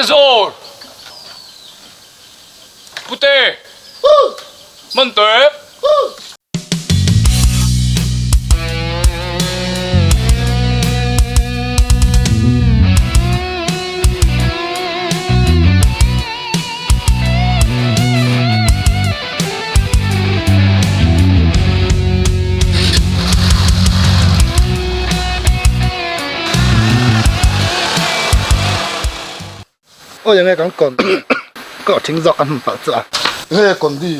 Putezor! Pute! Mante! Ôiยังไงกันก่อน ก็ทิ้งจอกกันปะจ้ะเฮ้ยก่อนดี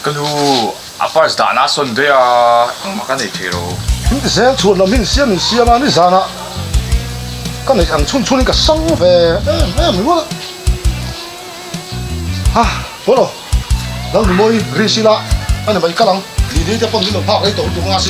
Kalu, apa sudah nason dia makan itu lo. 你这些出了明显些嘛，你啥呢？跟你讲出那个生呗，没我了。啊，不了，人唔可以认识啦，俺哋咪家人，你哋一幫你度拍喺度做下先。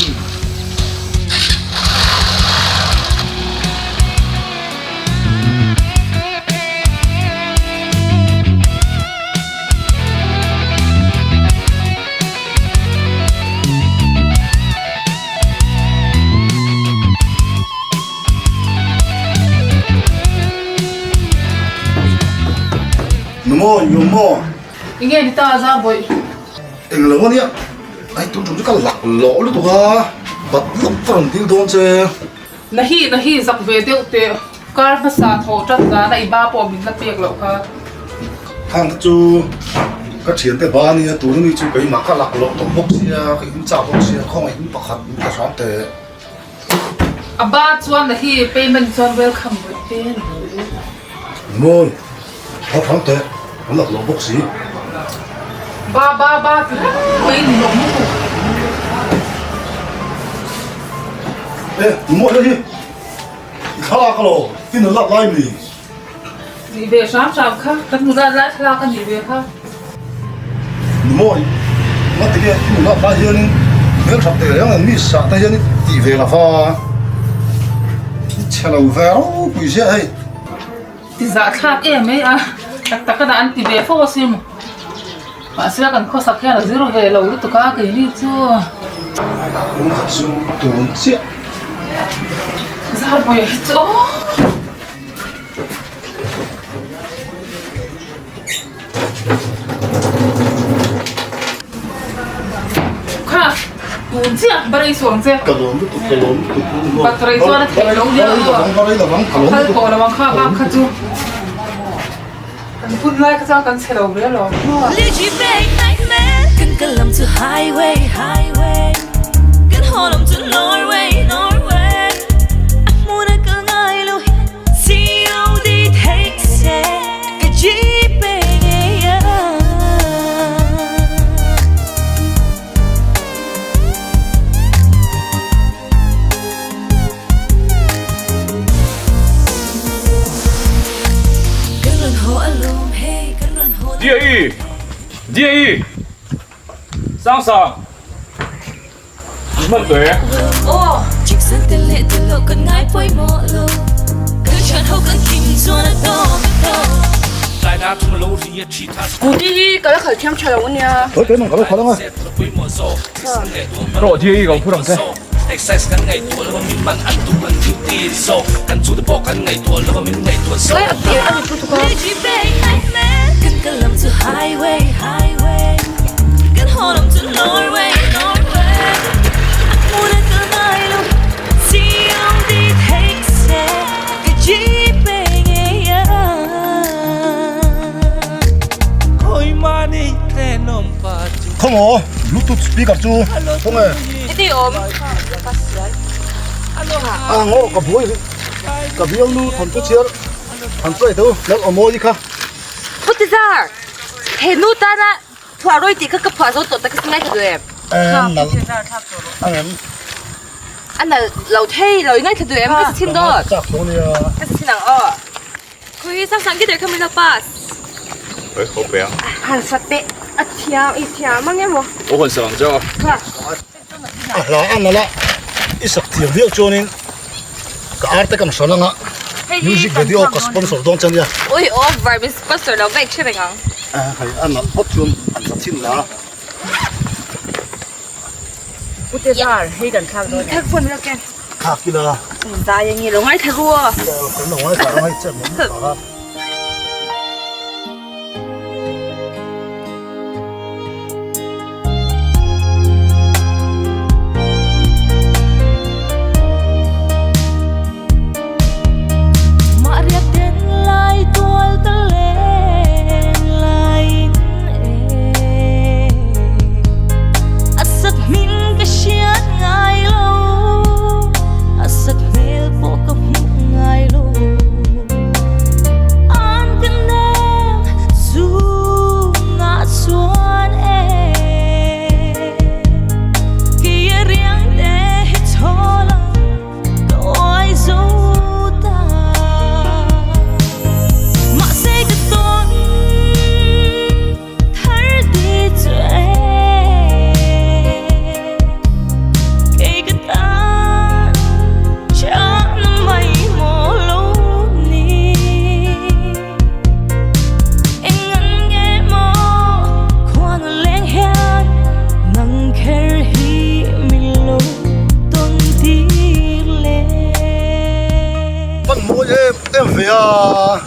有么？应该你打啥不？应了我呢？哎，都做这个辣老了都啊，不老不能丢东西。那สักเวเดียวเดียวการภาษาโทจัดการในบ้าปอมินละเปียกหรอกค่ะ hàng chú các chuyện tại ba này tụi nó chú cái mà các lạc lộ tổng bốc xia cái in chào bốc xia không ai in bạc hạt in cả sáng tệ อาบ้าชวนนะที่เป็นมันชวนเวลคัมเป็น môn họ sáng tệ nó lạc lộ bốc xia บ้าเป็นหลง ê mua đây đi khá là cái lỗ tin nó lạc lại mì นี่เบสามค่ะกันมือได้แล้วทะเลาะกันนี่เบค่ะ mua nó thì cái nó lạc lại hơn nếu sắp tới nó mì sạch tới hơn tỷ về là pha chả là về đó quỷ xe hay ที่จะขาดไหมอ่ะแต่ก็ได้อันที่เบฟโฟซิมมาเสียกันข้อสักแค่ละ0เวลาอุตุก้ากันนี่จ้า cũng thật sự tốn chết จะไปจ้าค่ะดูเจ้าบริสุทธิ์เจ้า cái lỗ nó tụt cái lỗ nó tụtบัตรไรตัวนั้นเห็นลงเยอะอ่ะ cái lỗ ถ้าโกระวังข้าบ้างข้าจูกันพูดไล่ข้าเจ้ากันเฉลวเรื่อหรอ Leave back nightmare กันลำ to highwayกันหอลำ to Norway มูนักก็ง่ายลุย COD takes it ก็จีบไปไงกันรันโหอารมณ์ hey กันรันโห DAE, sẵn sàng. Mất tuệ. โอ้จิกสันเตเล่ตลกกันง่ายป่วยหมดเลยคือฉันเขากันคิมจวนโตกูดีก็แล้วเขาเข้มเฉลวเนี่ย thôi cái nó có đâu khó lắm à Rồi DAE còn phút đồng thế. exercise กันไงตัวแล้วมันมีมันอันตัวมันอยู่ที่โซกันจูดบอกกันไงตัวแล้วมันมีไงตัวโซ เฮ้ยเดี๋ยวอันนี้พูดถูกป่ะ กันลำ to highway กันหอลำ to Norway มูนักก็ง่ายลุย COD takes it ก็จีบไปไงคอยมานี่แค่นมปาจู không ổ bluetooth speaker chú không nghe นี่อม à ngô cả buổi cả biếng nu thằng chú chia thằng chú ấy đâu lấy ở môi đi cả พุทธิศาสตร์เห็นนู่นตานะถั่วโรยตีก็กระเพาะโซตตะก็ง่ายขึ้นเลย em là em อันนั้นเราเท่เราง่ายขึ้นเลยก็สิ้นดอด chắc thôi nè ก็สิ้นหนังอ้อคุยสังกี่เดือนเขาไม่รับปัส Ê, hộp bé. หันสเตะอัดเทียมอีเทียมมั้งเนี่ยมั้ง Ủa còn sẵn cho. ค่ะ à là ăn là ít sạc tiền việc cho nên cái art cái sản lượng á music video có sponsor đông chân nha โอ้ยโอ้วายเป็นสปอนเซอร์เราแบ่งใช่ไหมงั้ง à hay ăn là hot chun ăn sạch chín là พุทธิศาสตร์ให้กันข้างด้วยถ้าคนเราแก khác kia là ตายอย่างงี้เราง่ายทะรัว cái nó nói sao hay chết mình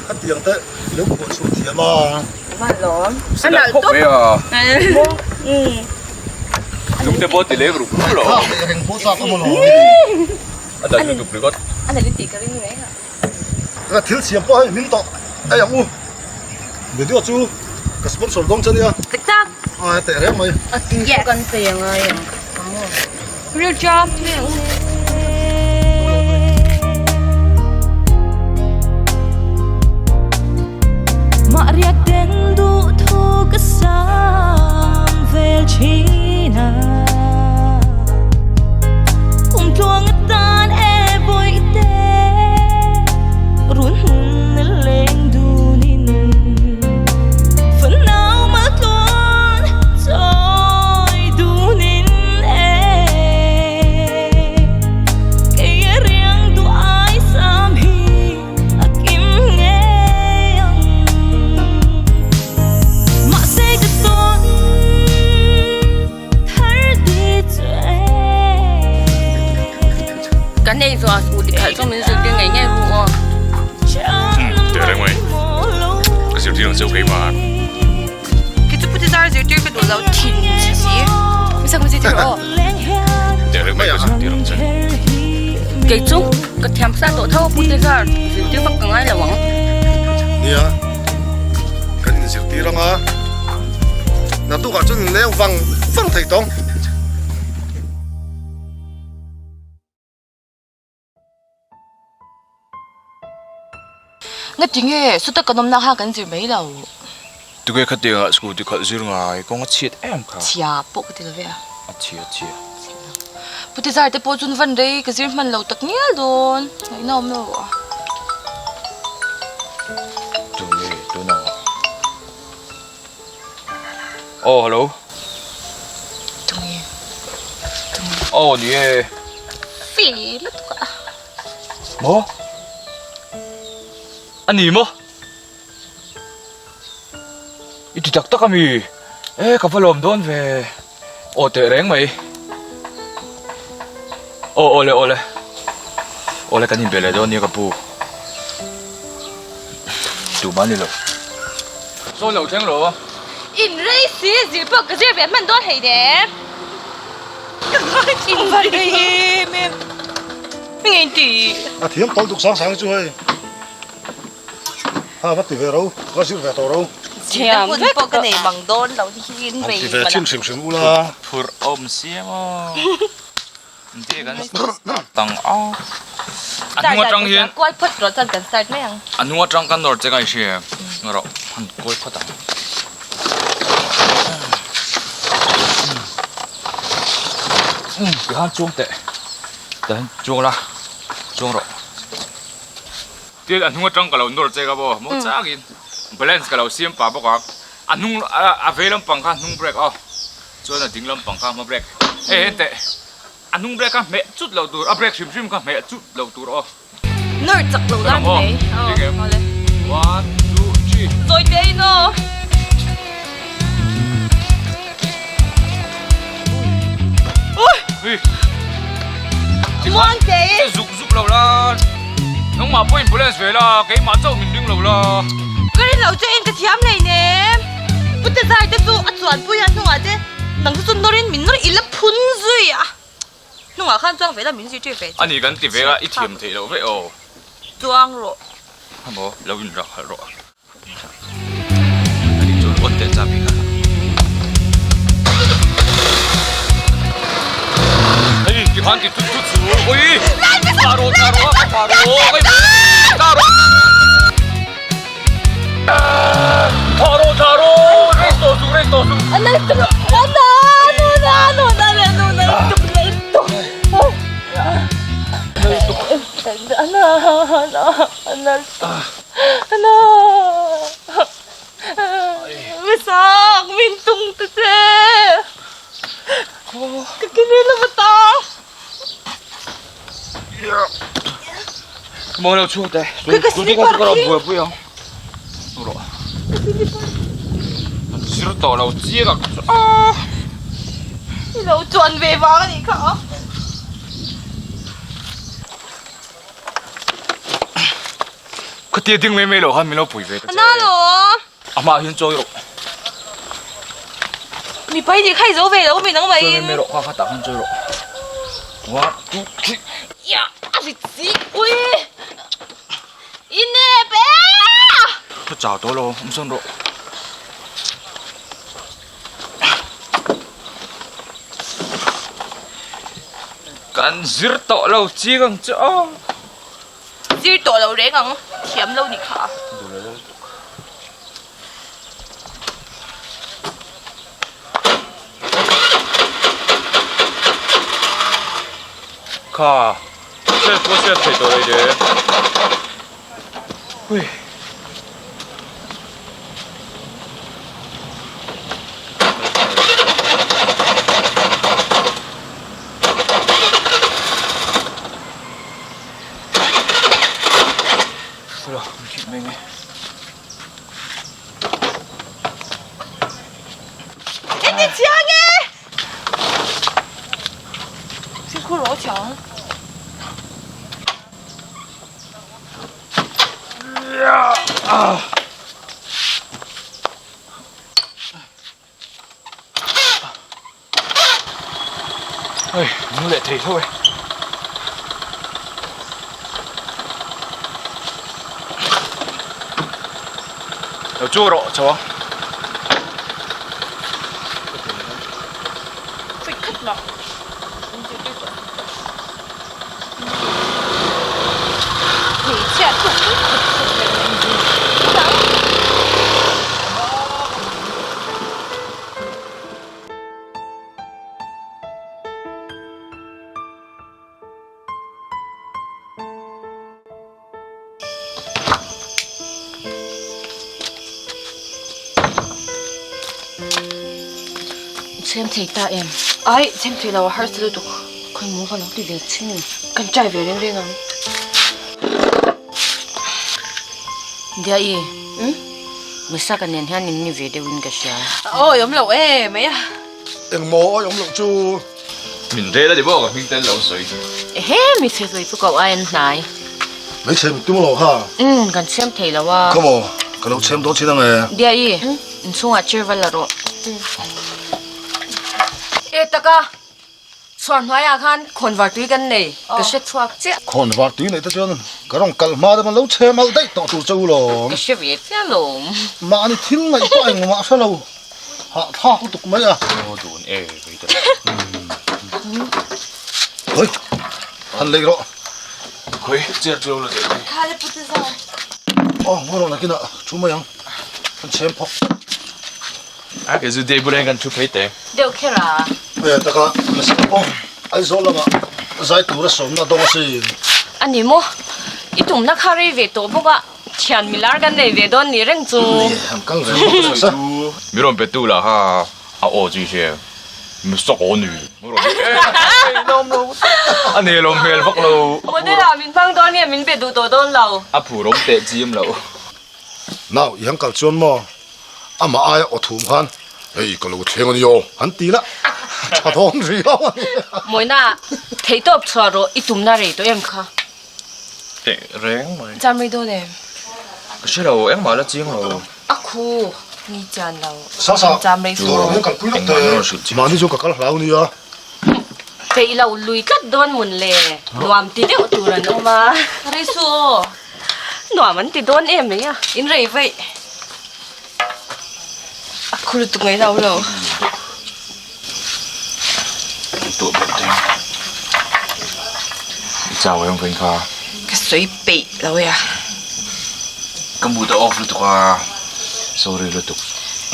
cái tiếng tới nếu của số tiền mà mà lắm anh nào tốt bây giờ ừ chúng ta bớt tỷ lệ rụng rồi cái hình bố sao có một lỗ anh đã chụp được anh này lên tỷ cái này hả cái thiếu tiền bao nhiêu mình to ai ăn u bây giờ chú cái sponsor đông chân đi à thích chắc tệ đấy mày dạ con tiền rồi real job Maria tendu thu ka sang vel china tuang tan e boy te run hun leng dunin phần nào mà tuan rồi dunin e cái riêng tu ai sam hi akim nghe mà sẽ cái tuan thar đi chơi cái này rồi đi khởi trong mình sự cái ngày nghe luôn để đây mày cái siêu thị nó siêu mà cái chút bút ra rồi chơi cái đồ lâu thìn gì vì sao không chơi được để đây mày cái siêu thị nó chân cái chút cái thèm xa tổ thâu bút ra rồi chơi bắt càng ai là vắng đi à cái gì siêu thị lắm à na tu cả chân leo văng thấy tông ngắt tiếng nghe suốt tất cả năm nào ha cái gì mấy đâu tụi cái khách tiền à school tụi khách riêng ngay con ngắt chết em cả chia bộ cái gì vậy chia bút thì giải tới bộ chun vấn đề cái gì mình lâu tắc nhớ luôn ngày nào mà tụi nào oh hello tụi nghe oh你 phí mất cả 뭐? 아니 뭐? 이 뒤딱딱함이 에 가팔로 엄돈 왜 어때랭 mày ole kanin bele don ni kapu tu mani lo so lo cheng lo in đây xí gì bao cái gì vậy mình đón hay đẹp in vấn đề em nghe đi à thiếm tao tục sáng chú ơi ha bắt về đâu có chịu về tàu đâu chèm với cái này bằng đón đâu thì in về thì về chim u la pur om siemo nte kan tang a anua tang hian quay phật rồi chân cần sai mấy anh anua tang kan nor che kai she ngaro han koi phata cái han chuông tệ dan chuông la chuông rồi tiền anua tang ka lo nor che ga bo mo cha gin balance ka lo siam pa ba ka anung avelam pangkha nung break oh cho na dinglam pangkha ma break tệ anung break ka me chút lâu tur break sim ka me chút lâu tur oh nổi chặt lâu lắm đấy 1 2 3 rồi đây nó ui ngoan thế rục lâu la nông mà point balance về la cái mà châu mình đứng lâu la cái này lâu cho em cái thiam này nè bút ra cái chỗ chuẩn bùi ăn không à chứ nắng cái chỗ nổi mình nổi ít là phun rồi à nông à khăn trang về là mình gì chơi về anh ấy gần thì về cái ít thiểm thì lâu vậy oh trang rồi 뭐 lâu rồi rồi anh ấy chọn vấn đề gì cả ấy cái hắn thì chút chút ôi caro ôi caro resto anh ấy nó sao mình tung thế cái này là乜ta 뭐 나 추웠대 그게 가서 가라 뭐야 울어 싫었다 라고 찌가 아 lâu chuẩn về vắng gì cả ก็เตี้ยดิ้งไม่หรอกฮะมีเราปุ๋ยเวท น่าหรอ อามาเห็นโจ้ยหรอก มีไปดิใครจะเวแล้วมีนังไป โจ้ไม่หรอกข้าตักเห็นโจ้ยหรอกว้าตุ๊ก 呀，你自喂，一那边。 ก็จ่าตัวเราไม่สนหรอกกันซิร์ต่อเราจีกังจ้า 知道了，你讲甜了你卡。 ข้าเชื่อตัวเชื่อใจตัวเลยเด้อเฮ้ย是了，妹妹。哎，你抢哎！这块老强。哎，努力提thôi. Đầu chua rồi, cháu. Phải khất lắm. Thì chả cũng xem thấy ta em ai xem thấy là har sự được coi muốn vào nó thì được chứ cần chạy về đến đây nó dia i mình sao cái nền hàng nhìn về đây win cái gì ôi giống lẩu em mấy à em mò giống lộc chu Mình thế là để bỏ mình tên lẩu sấy. he mình thấy rồi phụ cậu ai này mấy xem tung lộc ha cần xem thấy là wa come on cái lộc xem đó chỉ là nghe dia i xuống à chơi vào là rồi ê ta ca soạn hóa à khan khôn vào túi gần này cái shit thuốc chứ còn vặt tí này ta cho nên cái rong cල් mà mà lấu xem mà đấy tao tụi châu rồi cái shit việt ra lồm mà anh thiếu này có anh mà sao đâu hạ tha cũng tục mấy à Ô đồn ê vậy đó. ơi anh lấy rồi Ôi, chết rồi là thế. khai lên bút ra ngon rồi này kia nè chú mày ăn anh xem phọc À cái gì đây bữa nay gần chụp hết đấy. đều kia ra bây ta cả mà xem phọc ai rồi là mà giải tủ ra sống là đông xí anh đi mua ít tụm nó khari về tổ bốc à chèn mi lar gần này về đón ni reng chu em căng rồi sao Miron betu là ha. À ô chứ chứ. Mình sốc ổn nữ. Miron. Nôm nôm. Anh này lom hel vắc lâu. một đây là mình phang đón này mình về đủ tổ đón lâu À phụ rong tệ chim lâu. nào yang cල් chôn mà mà ai ở thùng khan ấy cái lộc thêm anh yo anh tíละchả thong gì đâu mỗi na thấy top xóa rồi ít tụm na rồi tụi em kha Tệ rén mày. chăm mấy đôi em Cái xe đầu em bảo là chim lâu. à khu nghi chán đâu sao sao chăm mấy rồi đôi yang cл quý lộc Anh bảo nó sự chim. mà đi cho cả cái lão này à thấy lâu lùi cắt đón muốn lệ làm tí đeo tụi nó đâu mà đây xua làm anh tí đón em đấy à in rồi vậy à khu được tụi ngay đâu đâu Tụi bật thêm. Chào em Vinh Kha. cái suy bị đâu à Cái mùi tao off rồi tụi à. Sorry rồi tụi.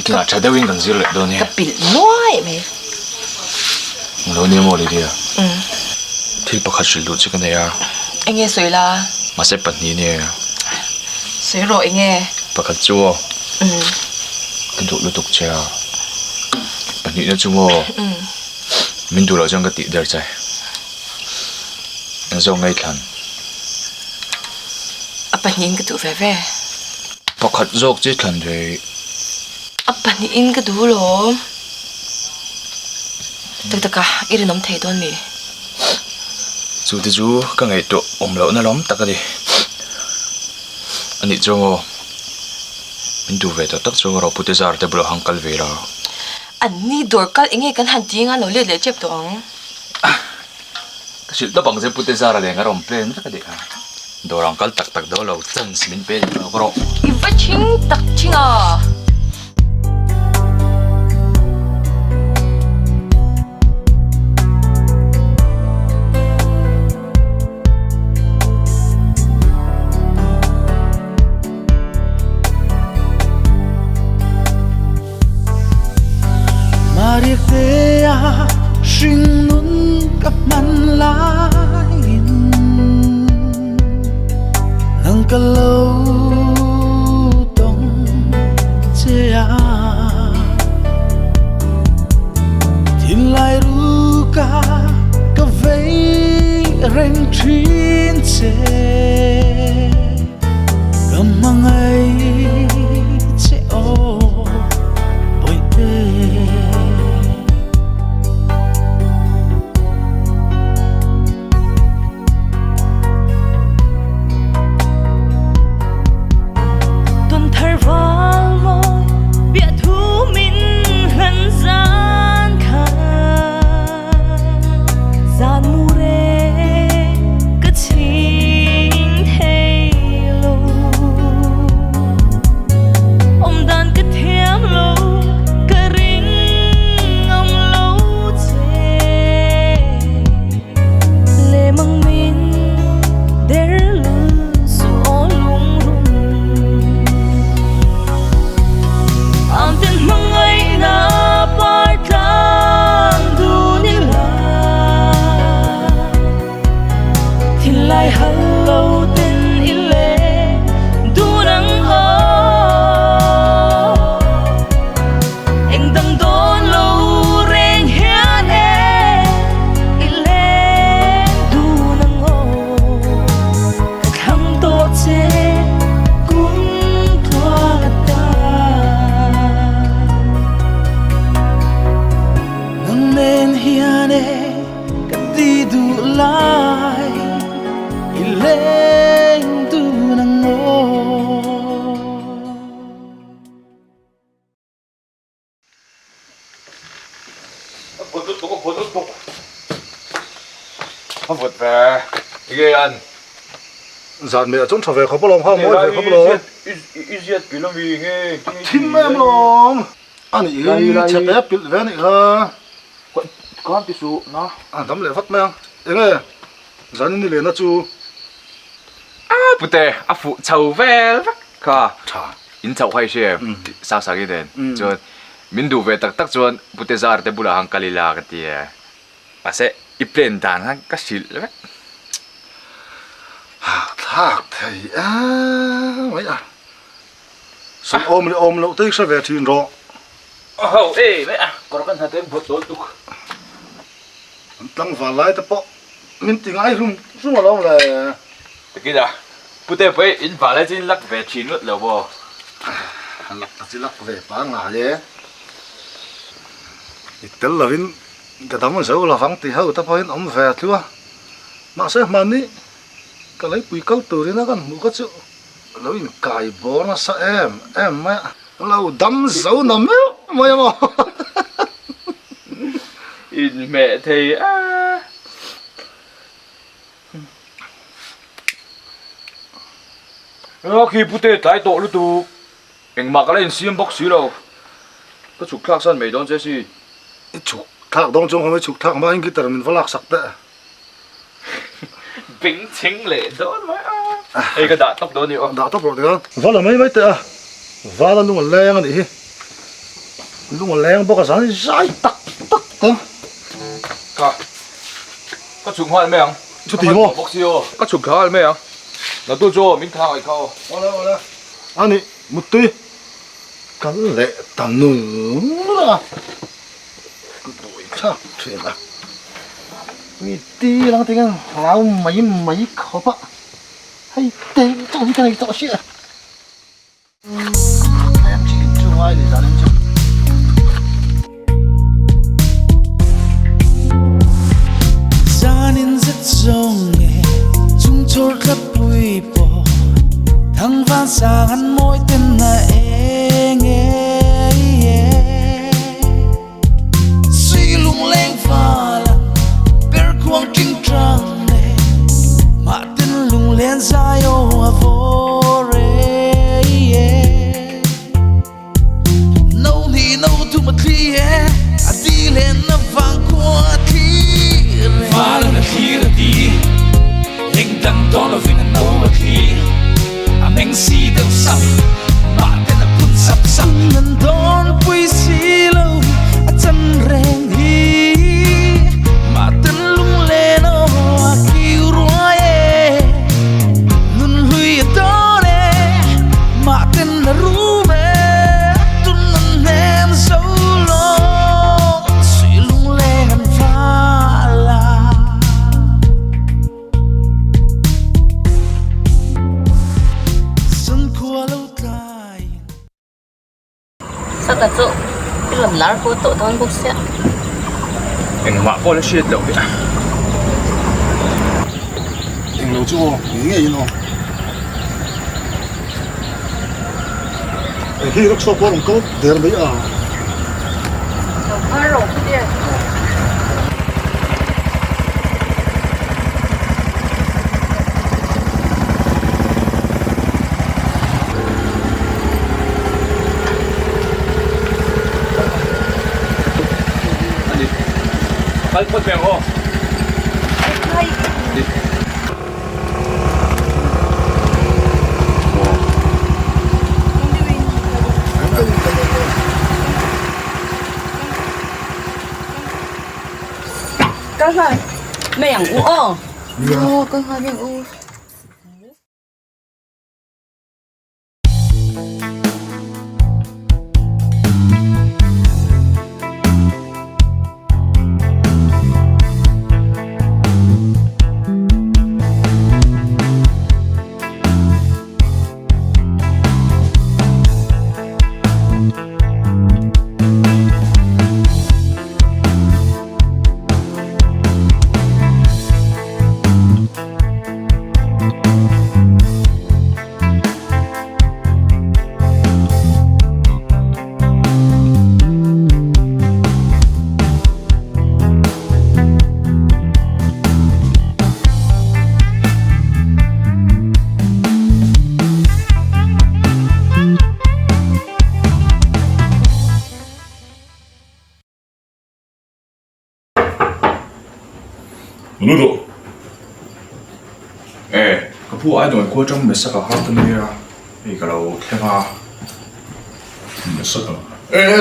Cái nào trái đeo in cần gì lại đâu nè. cái bị nói mày Lâu niệm mồi đi à. ừ Thì bác khách sử dụng cái này à. anh nghe suy là Mà sẽ bật ní nè. suy rồi anh nghe Bác khách chua. ừ Cái tụi lưu tục chè. Bật ní nó chung ngô. ừ Mình đủ là trong cái tị đời chạy. Anh dâu ngay thẳng. apa nhìn cái tụi về về Bác khách dốc chết thẳng thì. apa nhìn cái tụi rồi tất cả ít nắm thấy đón mi Chú thì chú cái ngày tụi ôm lỗ nó lắm tắc cái đi. ani chongo min du ve tak chongo ro pute zar te bro hangkal ve ra An ni dor kal inge kan han ti nga no le le chep tong. ka sil da bang je pute zar le nga rom plan ka de ha dor hangkal tak do lo chan simin pe ro Iba ching tak chinga. Mariek te a sing nun kap man lain nang kalau tong che a tin lai ru ka vei reng trin che mang ai che o boi te vượt về ghê ăn dàn mẹ trốn trở về khó bao lòng không mỗi về khó bao lòng giết bị làm gì nghe chim em lòng anh ấy chặt ép bị về này ha con tí su nó đấm lại phát mang thế này dàn như liền nó chú bút tê phụ chầu về cả chà in chầu hay xe sao sao cái đèn cho mình đủ về tắc cho bút tê ra để bù là hàng kalila cái gì mà sẽ ít lên đàn hắn cái gì đấy thạc thầy mấy xong ôm lâu tới sẽ về thì rõ ê mấy có cần thêm bớt tối tục tăng vào lại tập bộ mình tiếng ai rung vào đâu là cái đó bút tê phải in vào lại trên lắc về chín nữa là bo lắc chỉ lắc về phá ngã vậy tên là vin cái đó mình giấu là vắng thì hậu tập hiện ông về thưa mà sẽ mà ní cái lấy bụi câu từ đấy nó còn một cái chữ lấy cài bó nó sợ em mẹ lâu đâm giấu nằm mày mà in mẹ thì khi bút tê tái tổ lúc tu anh mặc cái lên xiêm bóc xí đâu có chụp khác sân mấy đón chơi gì chụp thác đông trong không phải chụp thác mà anh kia tự mình phải lạc sặc đấy bình chính lệ đó mà ai cái đã tóc đó nhiều đã tóc rồi đấy vợ là mấy tệ vợ là lúc mà leng anh đi lúc mà leng bóc cái sáng dài tắc thế có chụp hoa mấy không chụp tí không bóc xí có chụp khác mấy không nó tôi cho mình thao hay không anh ấy một tí cái lệ tàn nửa là sao chuyện à mi tí lăng tiếng lao mấy khó bạ hay tê trong cái này tao xịa em chỉ chưa ai để ra lên chứ gia đình rất rộng nghe chúng tôi rất vui bỏ thằng van na rume tun nan nem so lo silung lengan fala sun khua lâu tai Sao cả chỗ cái lầm lá của tổ thôn bốc xếp anh mà có lấy shit đâu vậy Anh lâu chưa nghĩ gì không? Khi lúc sau con có tiền đấy à? Nó rộng cái gì 빨리 꽃 빼고 Cái này mẹ ăn u ơ cái hai miệng u Nudo. Cái phụ ai đòi qua trong mình sẽ có hát cái này à? Thì cái đầu thêm à? Mình sẽ có.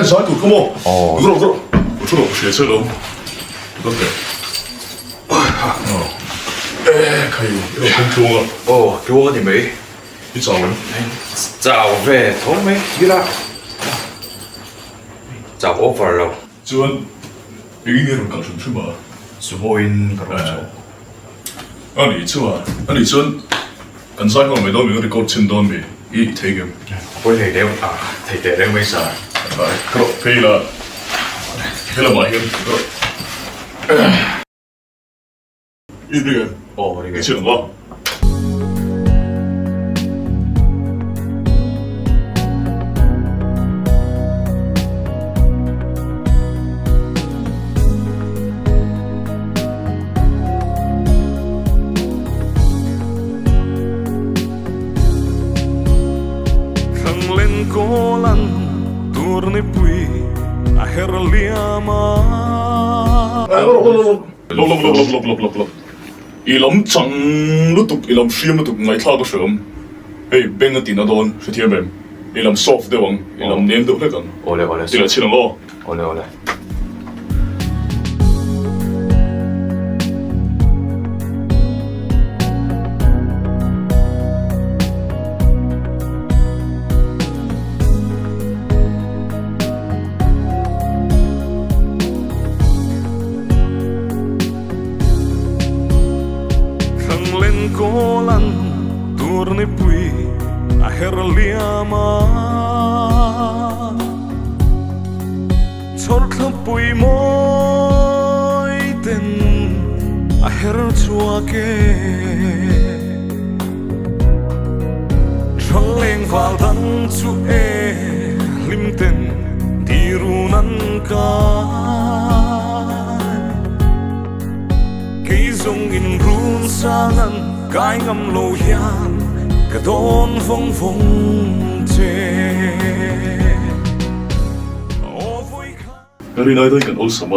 Giải tụt không ô? Rồi. Tôi đâu sẽ chơi đâu. Đúng rồi. Cái này không chuông à? Chúa thì mấy? Đi chào anh. Chào về thôi mấy đi ra. Chào offer rồi. Chú anh, ý nghĩa là cảm xúc mà. 수고인 그렇죠. 아니 전 간사가 왜 너무 우리 꼽친 돈이 이 대금. 원래 내가 되게 내가 왜 사? 그럼 페이라 마히는 그럼 이게 이게 괜찮은 거? Kolan turne pui a herliama lộc ilam chang lutuk ilam shim lutuk ngai thla ko shom hey beng ati na don shithia mem ilam soft de wang ilam nem de hlekan 올해 tila chinang lo 올해 kolan turne pui a herliama chorkla pui moi ten a her chuake choleng val dang chu e limten dirunan ka zong in run sangan kai ngam lo hian ka don vong vong che cái này đây cần ôn sớm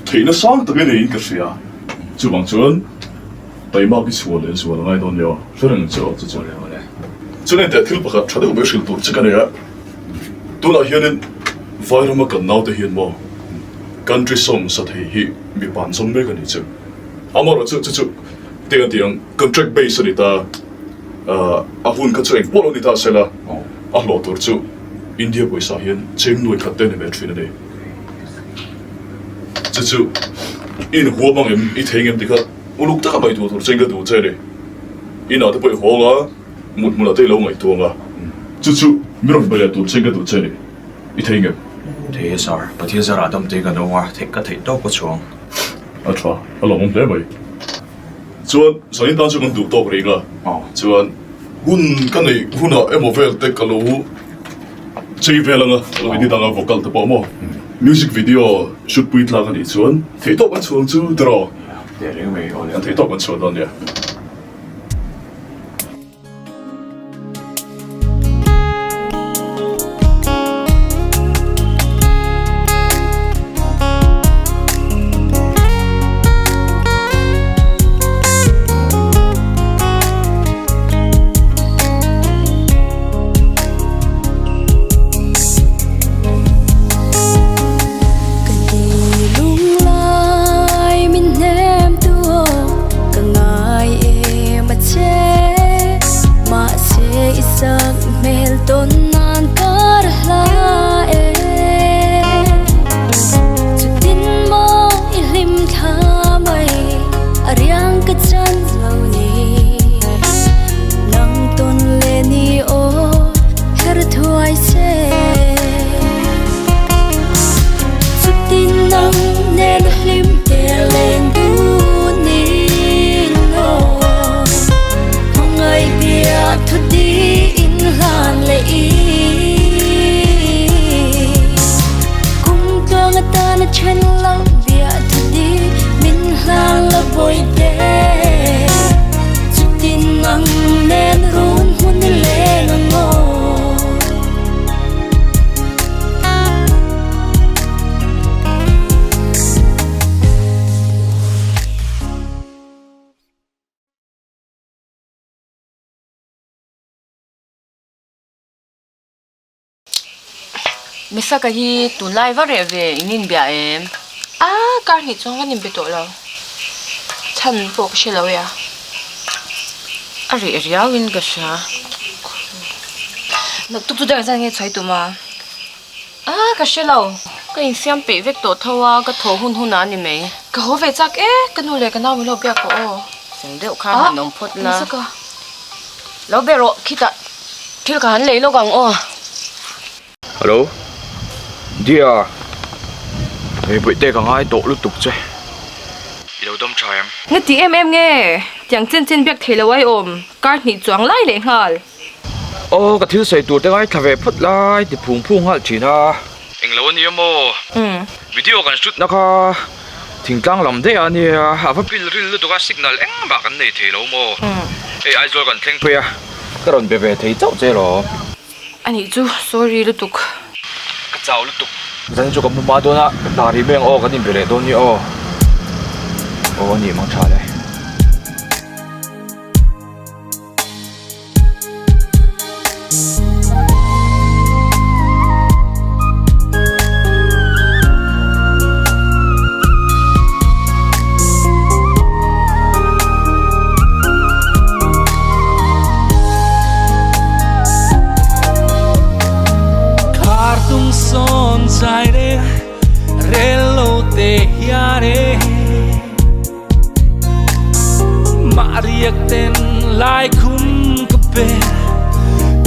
thì nó sáng từ cái này cái gì à chú bằng chuan tay mà bị xua là ngay đó nhiều cho nên cho cho nên để thiếu bạc cho nên mới sử dụng cái này á tôi là hiện nên phải mà cần nào để hiện mà country song sẽ thấy hi bị bản song mấy cái này chứ 아마로 저 대한 contract base 리다 아훈 같이 앵포로니다 셀라 a lo tur chu India boy sa hian chem noi khat te ne me thina ne chu in huwa bang em I theng em tikha uluk ta mai tu tur chenga tu che ne in a te poi honga mut te lo ngai tu nga chu miron bale tu chenga tu che ne I theng em thế sao bà thiên gia adam thế cái đâu thế cái thấy đâu có chuông a thwa a lo mom te mai chuan soin tan chu kan du to ringa chuan hun kan nei huna emo vel te ka lo chei velanga lo ni danga vocal te pa mo music video shoot pui tla kan ni chuan thei to kan chuang chu draw để lấy mày ổn an thei to kan chuan don ya Misa ka hi tunlai va re ve inin bia em kar hi chong kan be to lo chan pok she lo ya ari riawin ka sha nak tu da sang nge chai tu ma ka she lo ka in siam pe vek to thawa ka tho hun hun ani me ka ho ve chak ka nu le ka na mi lo bia ko sing deu kha han nong phot la lo be ro kita thil ka han le lo gang hello dia ấy bữa tê còn ai tổ lúc tục chứ đâu đâm trời em nghe tí em nghe chẳng chân biết thấy là ai ôm cái nhị choáng lại lên hal cái thứ xây tủ tê ai thà về phút lại thì phung hal chỉ na anh lâu nhiều mô video còn shoot nó kha thỉnh thoảng làm thế anh à phải pin ril tụ cái signal anh bà cái này thấy lâu mô ai rồi còn khen phê cái đòn về thấy cháu chơi rồi anh ấy chú sorry lúc tục cái cháu lúc tục咱就咁冇到啦，大啲咩哦，嗰啲別嚟到你哦，我你忙查咧。Mariak ten lai kum kape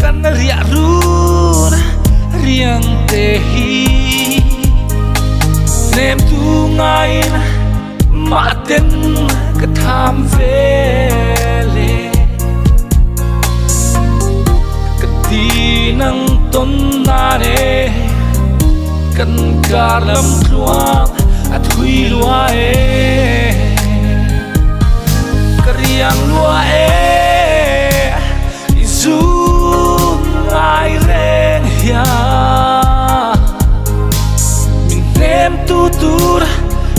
kan ria run riang te hi nem tu ngain ma ten ka tham vele ka ti nang ton na re kan ka lam kluang at hui lua yang lua izun ai ren ya min nem tutur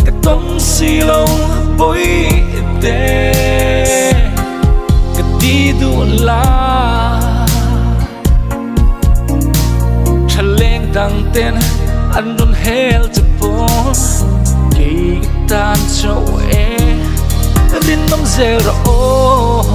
ka tong silong boy te ka ti du la chaleng dang ten andon hel chapon ki tan cho Din nông zero oh.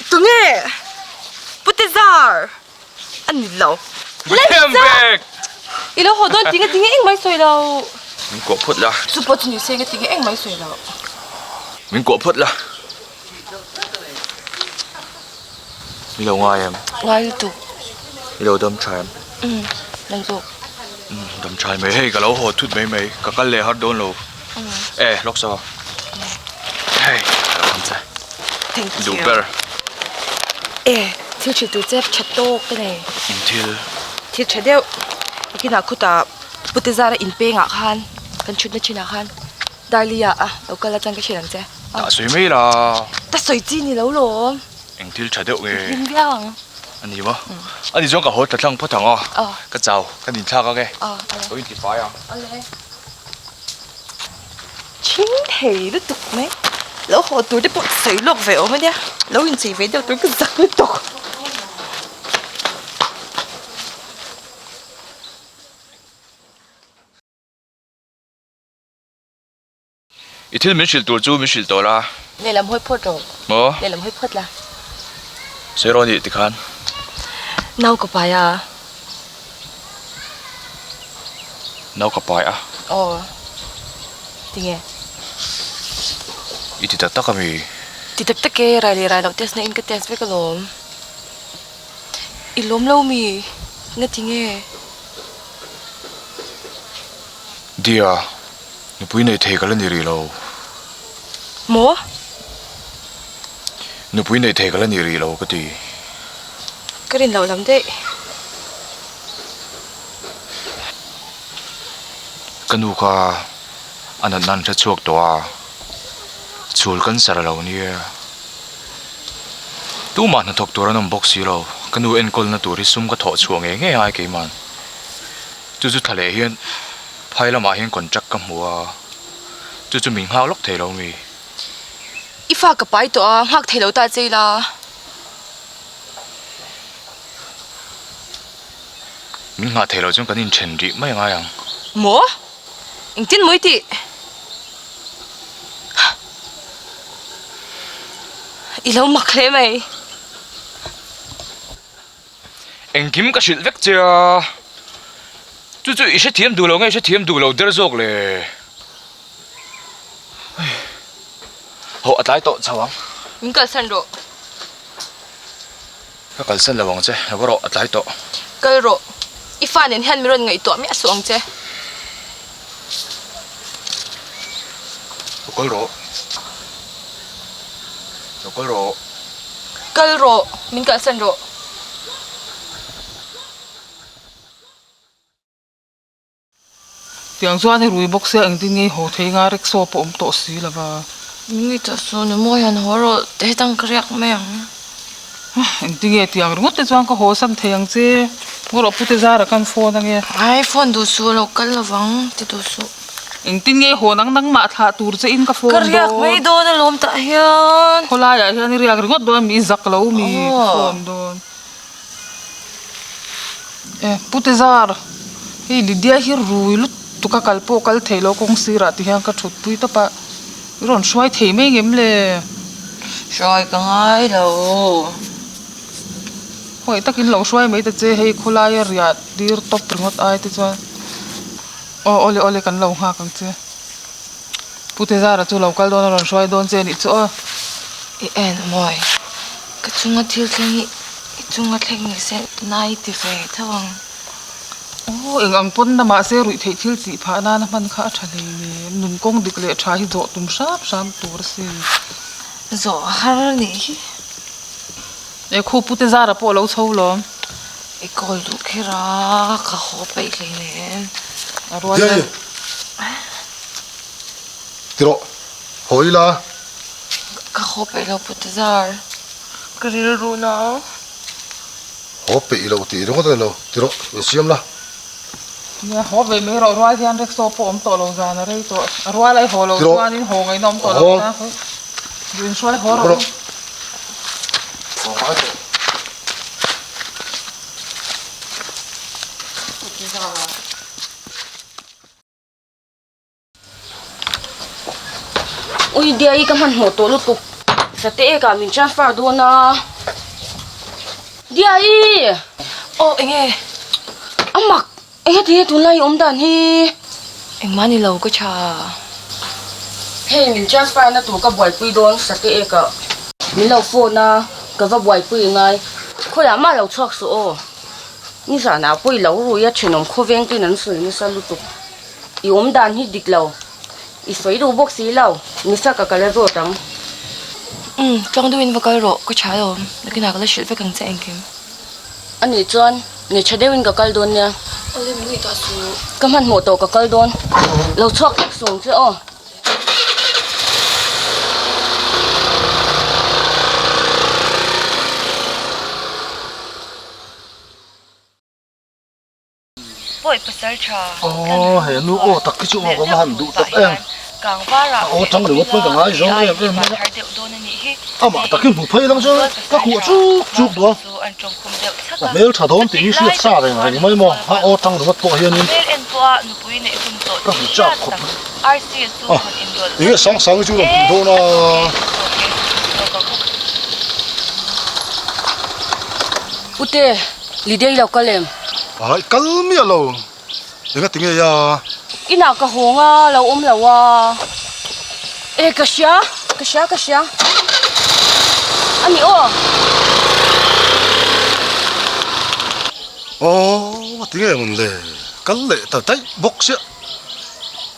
tụi nghe Putezar anh nhìn lâu Em về. Ilo ho don tinga eng mai soi lo. Mình có phút là. Support ni se nga tinga eng mai soi lo. Mình có phút là. Đi đâu ngoài em? Ngai tu. Đi đâu đâm trái em? Nang zo. Đâm trái mấy hay cả lâu hồ thút mấy cả cái lệ hot đôn lâu. Ê, lóc sao? Hey, làm sao? Thank you. Đủ better. Thiếu chỉ tu chép chat to cái này. Thiếu chat đeo. Cái nào kuta Putezar in pe ngak han. Kan chut na china han. Dalia local la chang ka chiran che. đã suy mấy là. Ta soi chi ni lo lo. Anh thiếu trái đậu nghe. Lim biang. Anh đi mà. Anh đi trong cả hot thật lăng phát thằng à. Cái giàu, cái điện thoại cái. Tôi đi phải à. Chính thể nó tục mấy. Lỡ họ tôi đã bột sấy lọc vẹo mà nha. Lỡ hình chỉ với đâu tôi cứ giặc nó tục. ít thiếu mình xịt đồ chú mình xịt đồ là. Này làm hơi phốt rồi. Mà. Này làm hơi phốt là. Sẽ rồi đi thì khăn. Nấu có phải à? Nấu cà pai à? Thì nghe. Ít thì tắc kami. Thì tắc cái rai đầu test này in cái test với cái lom. Ilom lâu mi. Nghe thì nghe. Dia, nó bui này thấy cái lần gì lâu. Mo? Nó bui này thấy cái lần gì lâu cái gì. Cái đình lâu lắm đấy. Cái nụ ca anh ăn rất chuộc đó. Chul kan sara lâu nia. Tu mà nó thọc tora nằm boxi lâu. Cái nụ encol na turi sum cái thọ chuộc nghe ai cái man. Chú chú thale hiền. Phải là mà hiền còn chắc cầm mua. Chú chú mình hao lóc thế lâu mi. Ifa cái bài đó hắc thấy lâu ta chơi là. Mình ngã thế lâu trong cái nhìn chân đi mấy ngay à? Mo? Anh tin mới đi. Ilo mặc lẽ mày. Anh kim cái shit vết chưa? Chú chú ít thiêm đủ lâu ngay ít thiêm đủ lâu đỡ dọc lệ. Họ ở tại tổ sao không? Mình cần sẵn rồi. Cái cần sẵn là bằng chứ, nó có rõ ở tại tổ. Cái rồi. Ifa nên hẹn mình ngày tổ mẹ xuống chứ. Có rõ. Có rõ. Cái rồi. Mình cần sẵn rồi. Tiếng doa thì rùi bốc xe anh tin nghe hồ thấy ngã rek so po to xí là và Mình nghĩ ta số nó mua hàng hóa rồi để tăng cái mẹ. anh tin nghe tiếng ngót thì doang có hồ san thèng chứ ngồi ở pute ra kan phone đang nghe iPhone đồ số local là vắng thì đồ số. anh tin nghe hồ nang mà thà tour chứ in ka phone Cái riak mấy đồ nó lom ta hiền. hồ la ya hian riak ngót do mi zak lo mi phone do pute ra hi lidia hi rui lut tuka kalpo kal thelo kong sira ti hang ka thut pui ta pa ron swai thei me ngem le Rồi cái ngay đâu. hoi takin lo swai mai ta che hei khola ya ria dir top ringot ai ti chuan ole kan lo ha kang che pute zara chu local don ron swai don che ni chu En moi. Cái chung thiếu cái chung cái se nai ti fe thawang. eng ang pon na ma se rui thei thil chi pha na man kha thale me nun kong dik le tha hi zo tum sam tur se Zo har ni. e khu pute zara po lo chho lo Ikaw lu kira kahopay kainin. arwan Dia. Tiro. Hoi la. Kahopay lang po tazar. Kariro na. Hope ilo ti ro ta lo. Tiro. Siam la. ya ho ve me ro rwa hian rek so po om to lo za na rei to arwa lai ho lo Tiro. chuan in ho ngai nom to lo na yun swai ho ro ui dia I kaman mo to lutuk sa te ka min transfer do na dia I Ô anh ơi amak enge ti tu lai dan hi anh má đi lâu có cha hey min transfer na tu ka boy pui don sa te ka min lo phone na ka va boy pui ngai khoi ama lo chok su o ni sa na pui lo ru ya chinom kho veng ti nan su ni sa lutuk I dan hi dik lo I soi du bok si lo ni sa ka le ro tang trong đôi bên vào cái rổ có cha rồi nó cái nào có lấy shit với càng chạy anh kiếm ani chuan ni chadewin ka kal don nia Ôi mình ta su kaman mo to ka kal don lo chok tak sung che o Bội pasal cha Ồ, hệ nu ô tắc cái chỗ mà có mà hẳn đủ tập em. càng va ra Ồ, trong đường mất cả hai giống em em. hai điệu đôn anh nhỉ À mà tắc cái bụi phơi lắm chứ. Các cụ chút chút đó. anh trong không điệu chắc Mà nếu thả thốn thì như siết xa này này mới mò. À ô trong đường mất bộ hiền. Bel en tua nu pui ne hun to Các cụ chọc khóc. RCS su kon indol Ý sáng sáng chú là thô nó. ute lidei lo kalem Ai calmi alo. Ý tiếng nghe ya. ina ka honga lo lo wa e kasya ani o Ồ, tiếng nghe mình lệ. Cắn lệ tao tay bốc xịa.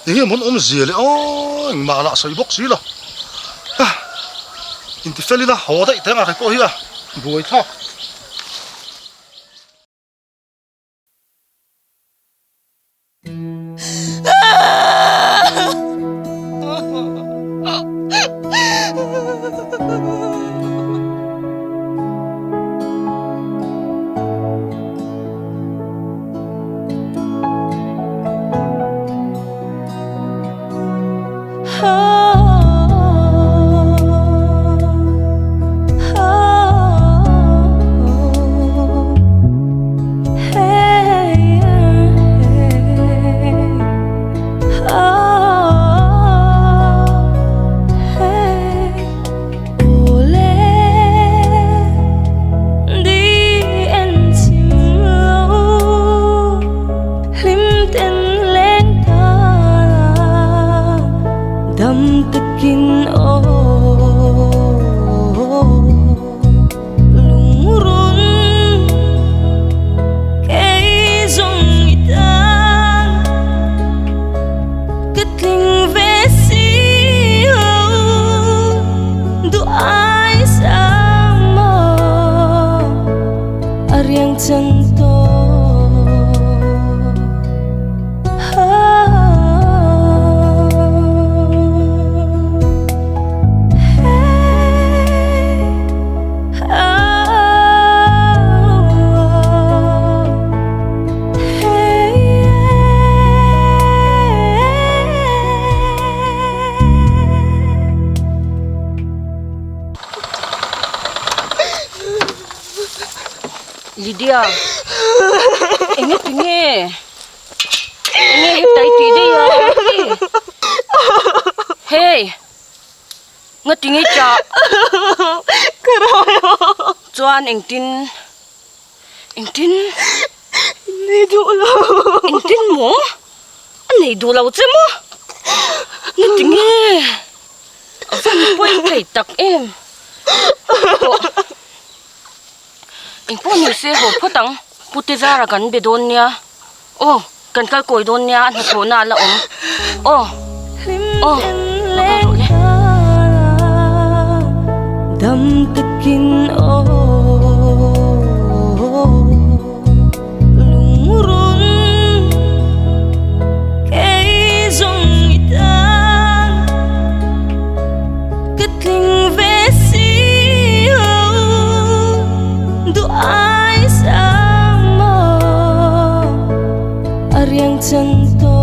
Tiếng nghe muốn gì lệ. Ồ, mà lạ sợi bốc xí rồi. In thì phê đi đó, hồ đấy, thế mà phải có hi à. Vui thọ. Lydia enge pinge tai ti de ya hey ngati ngi cha karayo chuan engtin nei du lo engtin mo nei du lo che mo ngati ngi van poi kai tak em in po ni se ho photang puti zara kan bedon nia o kan kal koi don nia na thona la o la ro le dam takin o lungurun kay zong itan katling vesi du ai sama ariang canto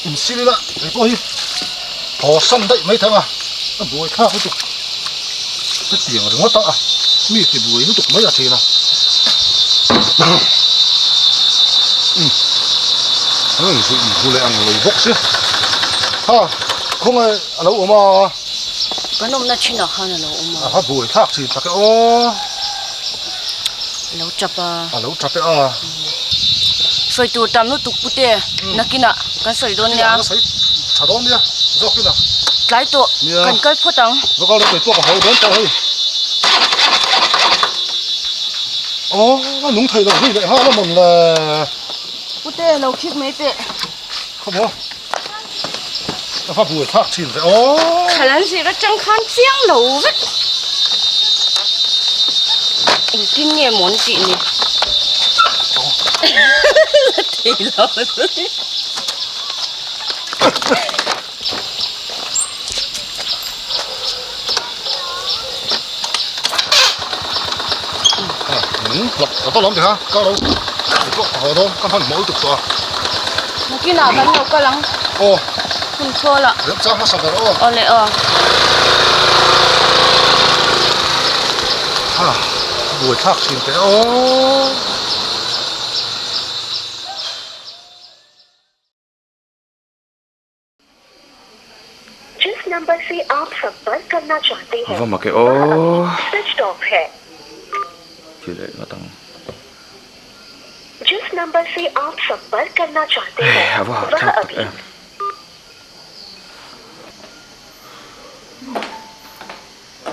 in xí là cái bôi phò săn đấy mấy thằng à nó bôi khác cái tục cái tiền rồi nó tao à mi cái bôi nó tục mấy là thế nào sự bôi lại ăn lấy bốc xí ha không ai lâu mà cái nôm nó chín nào hơn là lâu mà ha bôi khác thì chắc cái ô lâu chập à lâu chập à sợi tụ tam nó tục bute nó kia nè cái sợi đôn nha sợi chả đón nha dọc kia nè lái tụ cần cái phốt tăng nó có cái tuột hậu đón tao hơi ô nó nung thầy rồi vậy ha nó mừng là bute lâu khít mấy tệ không có nó phát bùi thác chín vậy ô khả năng gì nó chẳng khăn chiang lâu vậy anh kinh nghiệm muốn chị nè thì lâu lọc tao lắm thì ha cao đâu có họ thôi con phần mỗi tục rồi nó kia nào bánh nhiều cái lắm ô không thua là rất chắc nó sập rồi ô lệ ha bùi thác chín vậy ô जिस नंबर से आप संपर्क करना चाहते हैं vâng mà cái ô switch off है thì đấy nó tăng जिस नंबर से आप संपर्क करना चाहते हैं वह अभी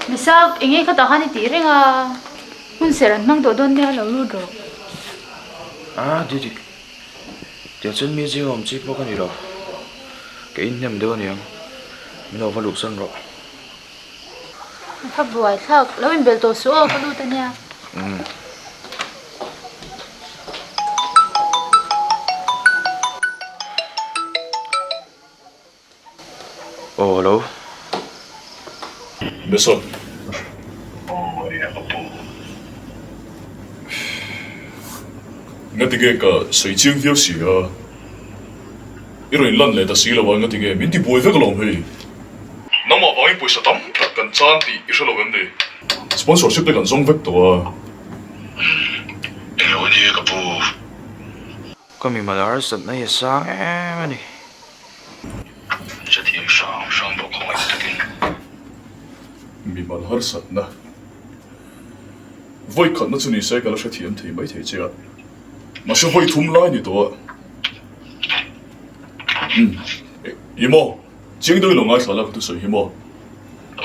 Misak ingi ka tahan iti ringa hun seran mang do don ne lo lu do đi đi tiền chân mi riêng ông chip nó cái gì đâu cái in nhầm đâu nhỉ mình đâu phải lục sân rồi ka buai thak lo in bel to so ka lu ta nya ồ hello 몇 살? ngatiga水晶表示啊，一路撚嚟就死啦！我ngatiga面啲背翻個浪氣，諗話把啲背實抌，近爭啲，要出路咁啲，sponsorship 的人送逼到啊！有啲個步， con mình mà nói sập này là sáng em đi 這天上不可以的。面問黑神啊！威近那做你世界那些甜甜美甜啫，那些威通拉你多。姨媽，整到龍眼沙拉佢都水姨媽。哦，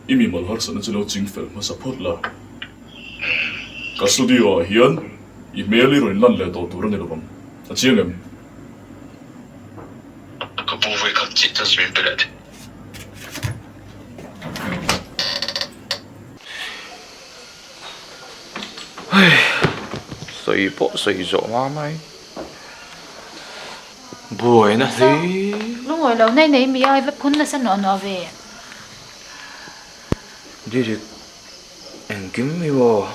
一面問黑神那做你整肥乜 support 啦。個數啲話顯，而咩呢類撚嚟到多人嚟咯咁，啊知嘅。個部位較節奏先俾你。 水波水咗媽咪buổi nó thì lu ngồi lâu nay này mi ai vấp phun là sao nó về đi đi anh kiếm mi vô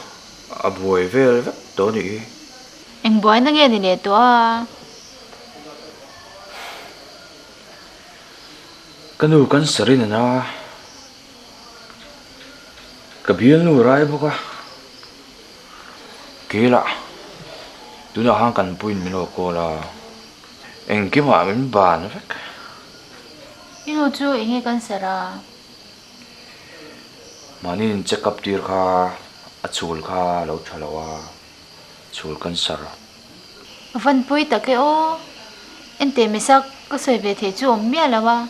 à buổi về vấp đó đi anh boy nó nghe thì nè to cái nu cái sợi này na cái biển nu rai bốc à kỳ lạ tôi đã hàng cần pin mình cô là anh kiếm hỏa mình bàn vậy ino chu ingi kan sara mà nên check up tir kha achul kha lo thalawa chul kan sar van pui ta ke o ente misak ko soi ve the chu om mia lawa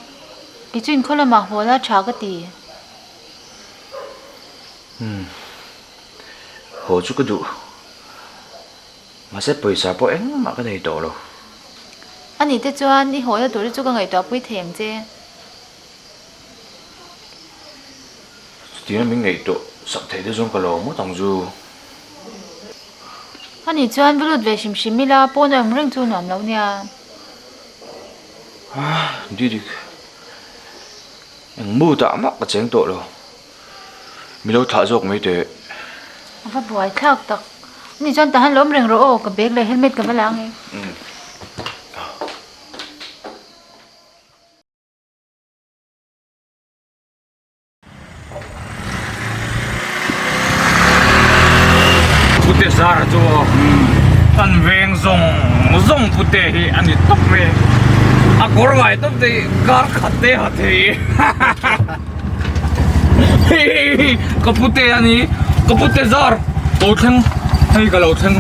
ki chuin khola ma hola tha ka ti hồ chú cái đủ mà sẽ पैसा po anh mà cái này tổ đâu ani te chuan i hoya tur chu ka ngai to pui theng che tiếng mình ngày tổ sắp thấy được trong cái lỗ mất thằng du ani chuan bulut ve sim simila pon am reng chu nom lo nia đi đi anh mua tạm mắc cái chén tổ đâu mình đâu thả dọc mấy thế va buai thak tak ni chuan ta han lom reng ro o ka bag le helmet ka balang e cor ngai tâm thì car khate hate kapute ani kapute zar to thang hay ka lo thang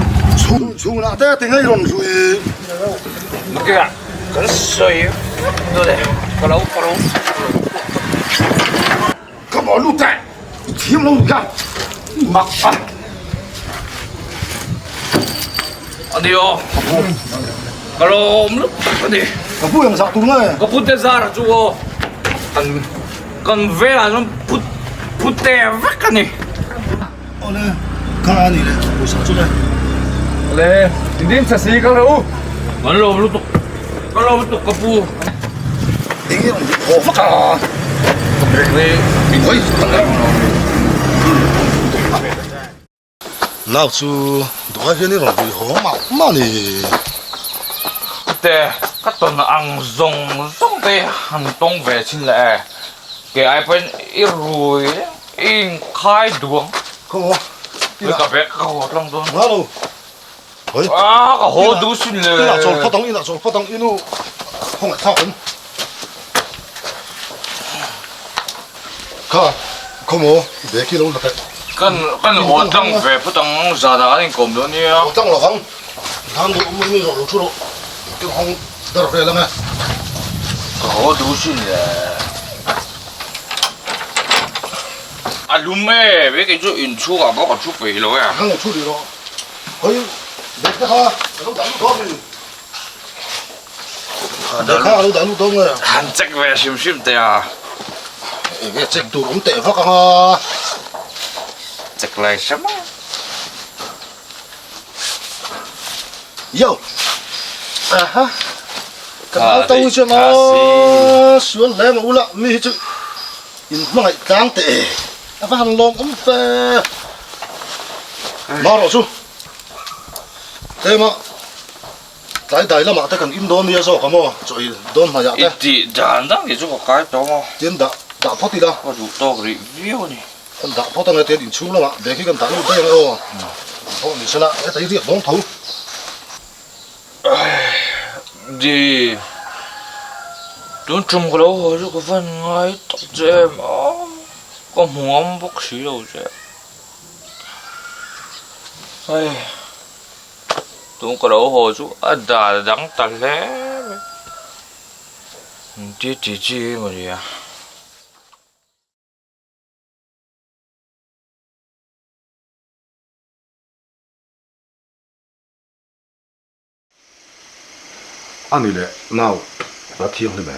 chung na te ting ai ron rui kìa cái sợi rồi đấy có lâu có bỏ lụt tại thiếu lâu cả mặc anh đi ô có lâu lúc cái gì có vui làm sao tú này có phút tê ra là chú ô còn về là nó phút tê vắt cái này ô nè khá này đấy buổi sáng chút đây lê tin sa si ka lâu có lâu lúc có pu tiếng gì khổ phắc à lê mình thấy nào chú đói cái này rồi bị hổ mà này tê các tuần ăn rong tê hành tông về xin lệ cái ai bên ít rồi in khai đường không cái cà phê không lắm đâu nào đâu à cái hồ đủ xin lệ ina chol phát tông inu không phải thao cũng khá không mua để kia lâu là cái kan hồ tăng về phát tăng ra ra anh cầm đó nhỉ hồ tăng là không tham được mới rồi chút rồi cái không đỡ rồi lắm à cái hồ đủ xin lệ à lúc mẹ với cái chỗ in chú à bao cái chú về rồi à không chút đi rồi ơi để cái ha nó đánh nó đi để khá nó đánh nó rồi hắn chắc về sim tê à cái check tủ ống tệ phát ha chắc lại xem yo à ha cái áo tàu cho nó xuống lên mà u lạ mi chứ in mà ngày càng tệ à phải hàng lông ấm phê mà rồi chú thế mà đại là mà ta cần Indonesia cái mà rồi đón mà vậy ít đàn đó cái chỗ cái đó mà tiền đã phát đi đâu có đủ to cái review này con đã phát tăng tiền điện chú là mà để khi con đánh được đây rồi thôi mình sẽ lại thấy việc bóng thấu đi đúng chung cái lâu rồi cái phần ngay tập chơi mà có muốn bốc xí đâu chứ ai đúng cái lâu rồi chú ăn đã đắng ta lẽ chi mà gì à anh đi lệ nào đã thiêng thì mẹ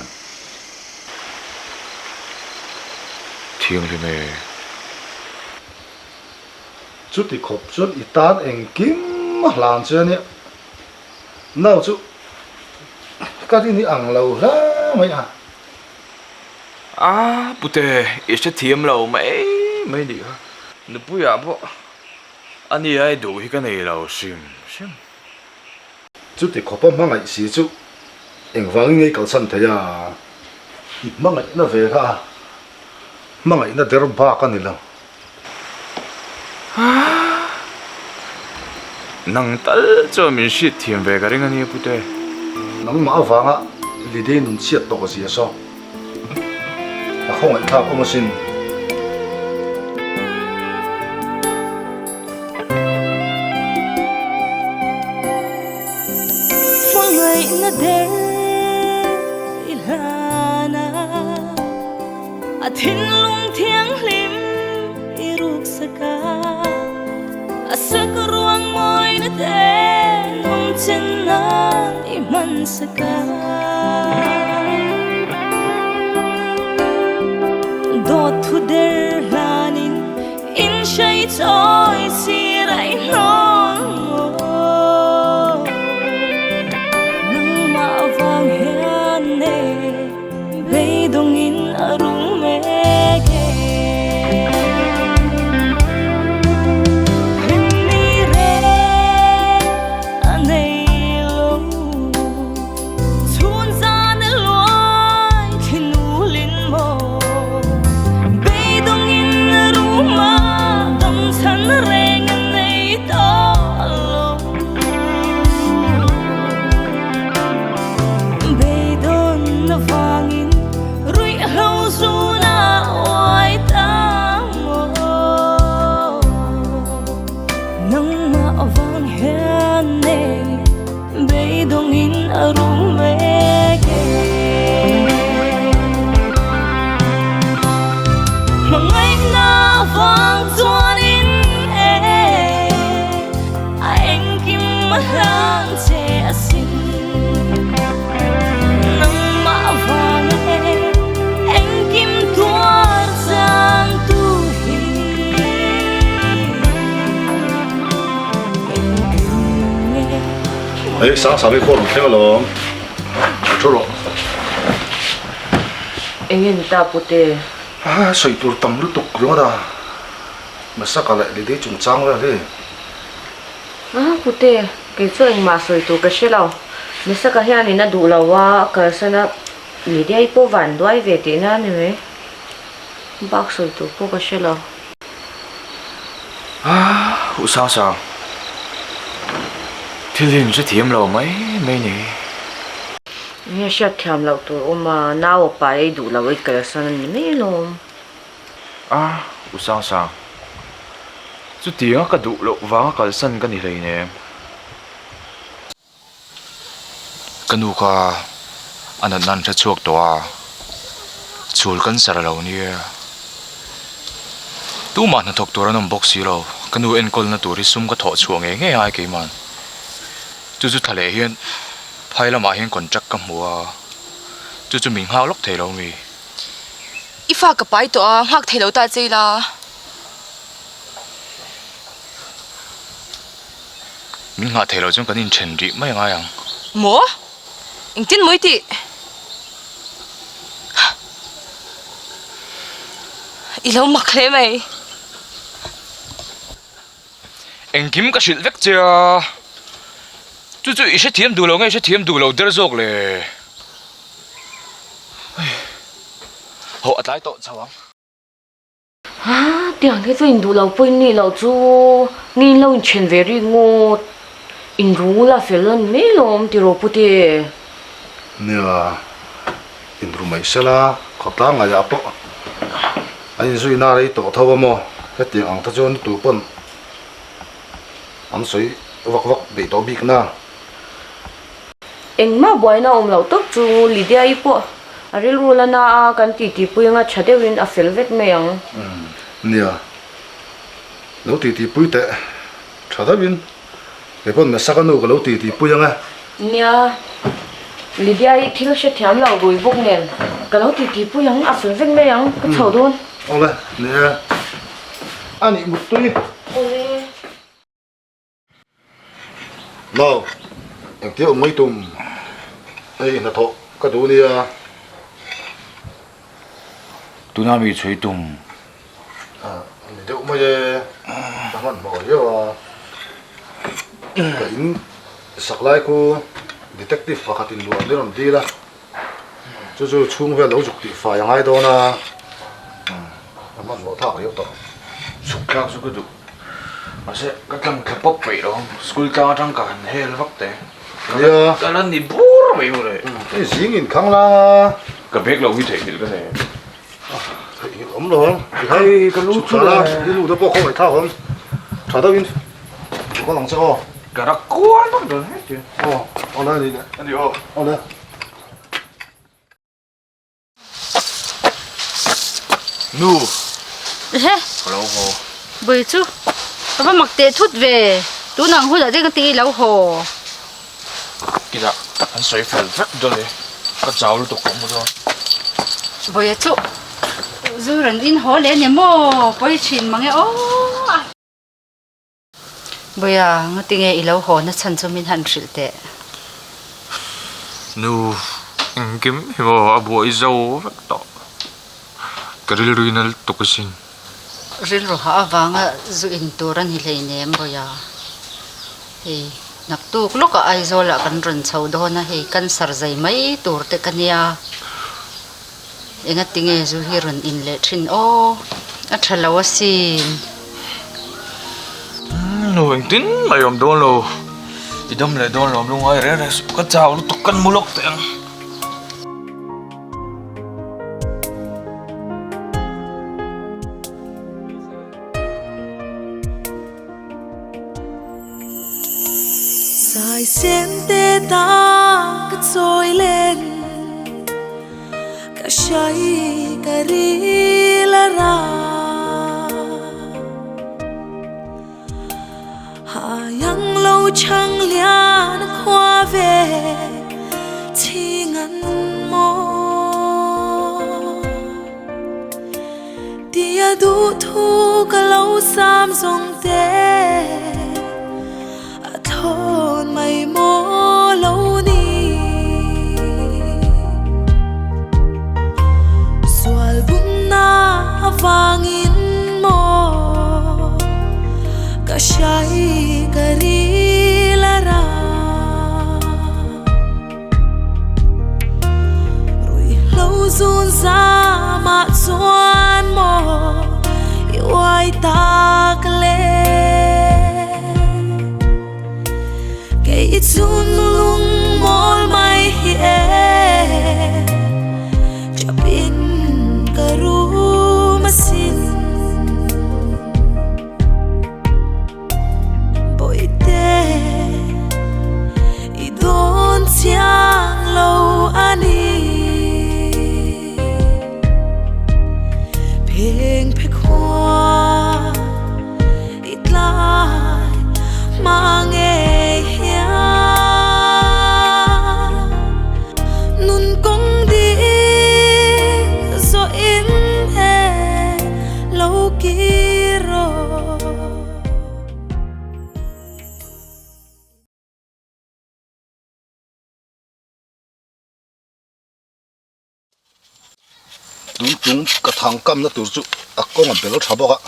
thiêng thì mẹ chút thì khóc chút ít tan anh kim mà làm chưa nhỉ nào chú cái gì này ăn lâu ra mấy à à bút tê ít sẽ thiêng lâu mấy đi ha nó bùi à bộ anh đi ai đủ cái này lâu xem chút thì khóc mà ngày xí chú anh vắng ngay cầu sân thấy à ít mà ngày nó về cả mà ngày nó đero ba cái này lâu năng tal cho mình sẽ thiêng về cái này bút tê nắng mã vàng á đi đến nung chiết to cái gì sao à không phải thao không xin Mọi người đến ilana a thiên lung thiêng lim iruk saka a sak ruang moi na te nong chen na iman saka do thu der lanin in shai toy si rai non nang ma vang hian ne be dong in arung me ke ni re anei lo chun ấy sáng sáng đi qua một theo lòng chỗ rồi anh em ta putte sợi tụt tầm lúc tục rồi đó mà sao cả lại đi trùng trang rồi đi putte cái chỗ anh mà sợi tụt cái xe lâu mình sẽ cái hàng này nó đủ lâu quá cái sao nó mình đi po van đuôi về thế nào này bác sợi tụt po cái xe lâu hữu sao sao thì liền sẽ thiêm lâu mấy mấy nhỉ nghe sẽ thiêm lâu tụi mà nào phải đủ lâu cái sao nó mấy luôn hữu sao sao chú tiếng cái đủ lâu vắng cái sân cái này nè cái nụ ca anh ăn sẽ chuộc toa chul kan sara lâu nè tu mà nó thuộc toa nó bốc xí lâu cái nụ en col nó tour sum cái thọ chuộng nghe ai cái man chú thà lệ hiền phải là mà hiền còn chắc cầm mùa chú mình hao lóc thề lâu mi ifa ka pai to a hak thelo ta cheila mình ngã thề lâu trong cái nhìn chân đi mấy ngày ang mo ing tin moi ti ilo makle mai anh kim cái shit vek chưa chú sẽ thiêm đủ lâu nghe sẽ thiêm đủ lâu đỡ dọc lệ họ tại tội sao tiếng cái chuyện đủ lâu bơi đi lâu chú nhìn lâu chuyện về đi ngô in rú là phải lên mấy lom thì rồi putte nè in ru mai sela khota nga ya po anh suy na đấy tổ thâu mo cái tiếng ang ta chôn tụ pon anh suy vak vak bị tổ big na anh mà boy na lâu tóc chú lidia ấy po ari lu là na kan ti pui nga chade win a fel vet me yang nè lâu ti pui te chada bin cái con mà sao cái nụ cái lâu ti pui nga nia lidia ấy thiếu sẽ thiam lâu rồi bốc nền cái lâu ti pui yang a fel vet me yang cái chầu đôn ole nè anh một tuy ole nào anh tiêu mấy tùm ấy là thọ cái đồ này tu na mi chui tum anh tiêu mấy cái món bò yêu cái in sắc lại cô detective phát hiện luôn đi làm đi là chú chung về lâu chụp thì phải yang ai đó na cái món bò thảo yêu to suk khác suk cái đủ mà sẽ cái cái bốc vậy đó school cao trong cả hell vắt thế cái lần đi bùa vậy rồi cái gì nhìn khăng là cái bếp lâu như thế cái này ấm rồi hay cái lú chú là cái lú đó bốc không phải thao không thảo đâu in có lòng sao cái đó quá lắm rồi hết chưa ở đây đi anh đi ô ở đây nu thế lâu hồ bơi chú bà mặc tê thút về tú nàng hút ở đây cái tê lâu hồ cái đó anh sấy phải vắt rồi cái cháu nó tụt không rồi bơi chú dù rằng in hồ lên nhà mò bơi chín mà nghe ô bơi à ngắt tiếng nghe lâu hồ nó chân cho mình hẳn chịu tệ nu anh kiếm hiểu buổi dâu vắt to cái rìu nó tụt cái xin rìu rồi hả vàng á dù in tu ran hi lấy ném bơi à thì nạp tu lúc ở ai rồi là cần run sâu đó na thì cần sờ dây mấy tu te cần ya anh ngắt tiếng nghe dù hi run in lệ trên ô à thật là quá xin nu anh tin mày làm đâu lo thì đâm lại đâu làm đâu ai rồi cái cháu nó tụt cân mua lốc tiền Dài xem tê ta cất trôi lên cả say cả ri la ra hà yang lâu chẳng lian khoa về chi ngăn mô tia du thu cả lâu sam dòng tê thôn mây mô zun za ma chuan mo i wai tak le ke i chun lung mol mai hi e chapin karu masin boite i don chiang lo ani pheng phek hoa ít lại mang nghe hia nun công đi rồi in he lâu kia rồi đúng chúng cái thằng cam nó tổ chức à con ăn bèo chả bọc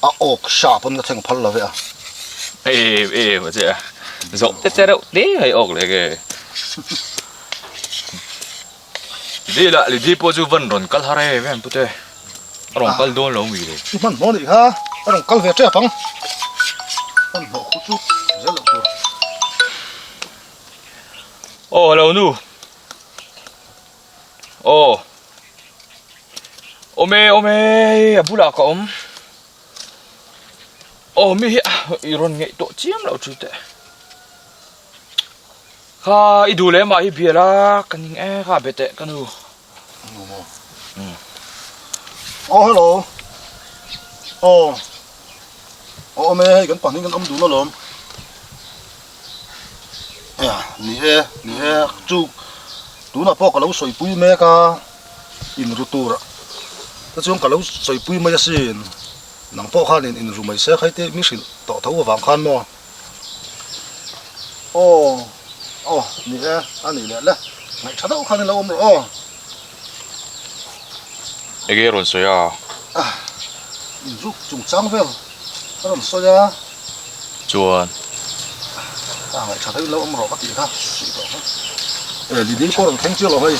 à ốc sạp nó thành phật là vậy à ê mà chị rộng tết đâu đấy hay ốc này kì đi lại đi po chú vân rồi cắt hara vậy anh bút tê rồi cắt đôn lâu mì đấy mình nói đi ha rồi cắt về chơi phăng anh họ khu chút rất là tốt ô hello nu ô ome abula ka mi iron ngai to chiam lo chu te kha idule ma hi biela kaning e kha bete kanu hello ome kan paning kan du nó lom ni e chu tu na po ka lo soi pui me ka in rutura ta chung ka lo soi pui mai sin nang po khan in ru mai se khai te mi sil to thau wang khan mo ni e ani le ngai thadau khan lo om ro ege ron so ya in ru chung chang vel ron so ya chuan ngai thadau lo om ro ka ti kha si to đi đi con thằng chưa rồi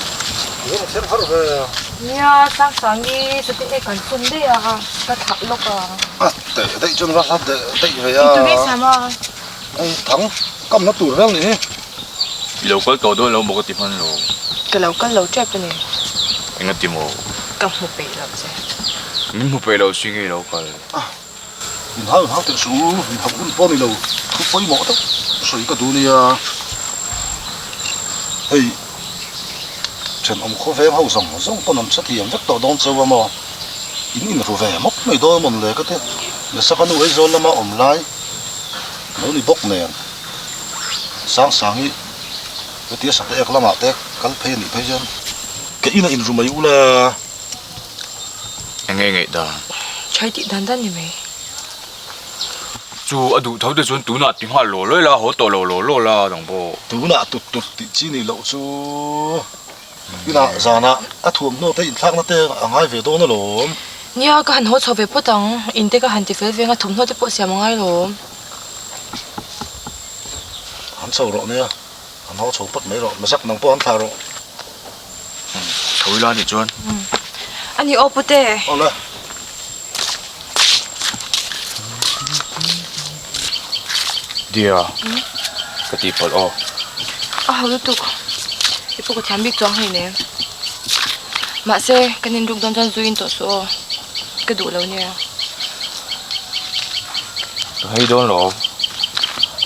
nó xem hết rồi nha sáng sáng đi sẽ đi cảnh xuân đấy à cái thằng lúc à để cho nó sắp để về à tôi biết sao mà thằng cầm nó tủ ra này lâu cái cầu đó lâu một cái tiệm ăn rồi cái lâu chết rồi nè anh cái tiệm một cầm một bể lâu chứ mình một bể lâu suy nghĩ lâu cái mình học tiếng số mình học cũng bao nhiêu lâu không bao nhiêu đó suy cái đồ này à hey chân ông khó về hậu rồng con nằm sát hiểm rất to đón sâu mà in rồi về mốc mấy đôi một lệ cái thế để sao con nuôi rồi là mà ổn lại nó đi bốc nè sáng ấy cái tia sạc cái là mà tét cái phê này phê chân cái in rồi mấy u là anh nghe đó trái tị đan đan như vậy chú ở đủ thấu được chuẩn tú nạt tiếng hoa lỗ lôi là hổ tổ lỗ là đồng bộ tú nạt tụt tị chi này lỗ chú cái nào giờ nè thuồng nó thấy thang nó tê ngay về đó nó lỗ nha cái hành hỗ trợ về bút đằng in tê cái hành thì phải về ngay thùng nó thì bút xem ngay lỗ hắn sầu rồi nè hắn hỗ trợ bút mấy rồi mà sắc nông po hắn thà rồi thôi là đi chuẩn anh đi ô bút tê lên dia cái tiệm phật ô hầu tục ipo ko thiam bik chuang hei ne ma se kanin ruk don jan zuin to so ka du lo ne hay đó lỗ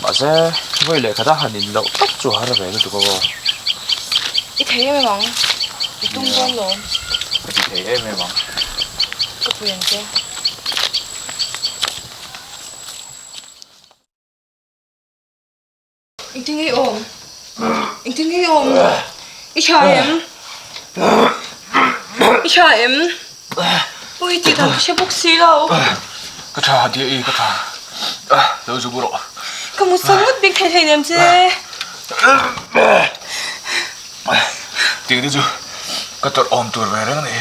mà sẽ với lại cái đó hành định lỗ tóc chùa hay là vậy được không ít thấy em mong ít tung don lo cái gì thấy em mong cái quyền chứ anh tin nghĩ ổn anh tin nghĩ ổn ít cha em ôi chị thằng sẽ bốc xí đâu cái thà đi cái thà đâu giúp bro cái một sống mất biết thầy em chứ tiếng đi chú cái tụt ôm tụt về đó này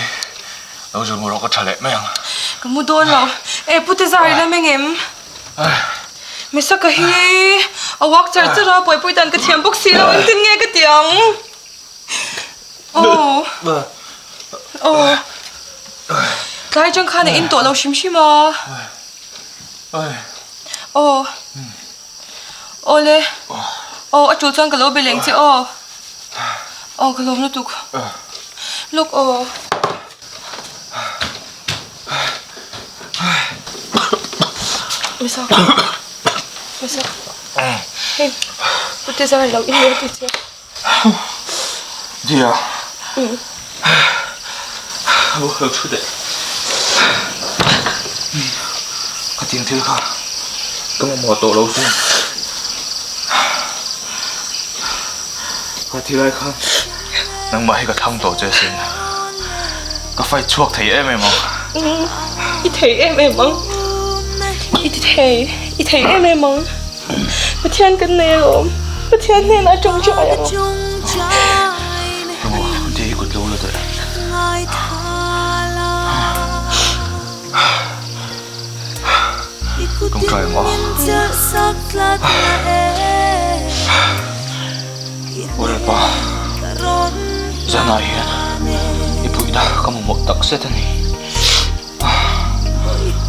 đâu giúp bro cái thà lẹ mày cái một đôi nào em bút ra rồi mày em mày sao cái hi ở walk chợ chợ ra bồi bồi đàn cái thiam bốc xí đâu anh tin nghe cái tiếng Cái chân khăn này in tổ lâu xím xím mà. Lê. Ở chỗ chân cái lỗ bị lạnh chứ cái lỗ nó tụt. Lúc Mày sao? Hey, bút tê ra lâu in lê tê chứ. Đi à? Bố hơi chút đấy. Có tiếng thứ không? Có một tổ lâu xuống. Có tiếng ai không? Nâng mà hay có thông tổ chơi xin. Có phải chuộc thấy em không? Ý thấy em không? Ý thấy em không? Mà thiên cái này không? Mà thiên này là trông trời không? Đúng rồi, đi cột lâu rồi đấy. Trông trời mà. Ôi bà, ra này ibu dah kamu mau tak setan ni.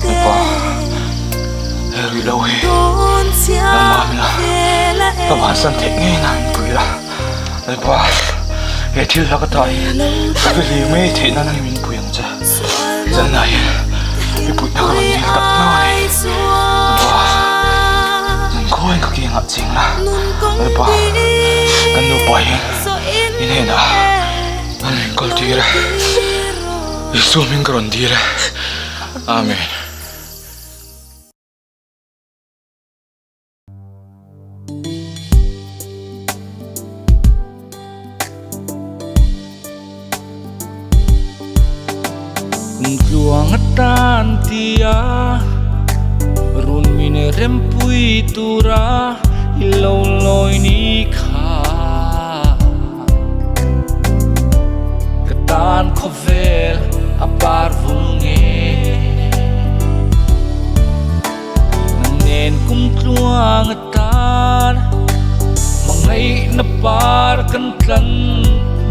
Apa? Heri lâu hi. Nang mami lah. Pembahasan teknik nan ibu lah. Apa? Etil lah katai. Tapi lima itu nang min ibu yang je. Ra này ibu dah kalau ni tak mau ni. Apa? Nang kau yang kaki ngat sing lah. Apa? Kan lupa ya. Ini dah. Amin kau tira. Yesus mingkaron tira. Amin. Luang tan tia run mine rempui tura ilau loi ni kha ketan khovel apar vunge nen kum luang tan mangai napar kan tlan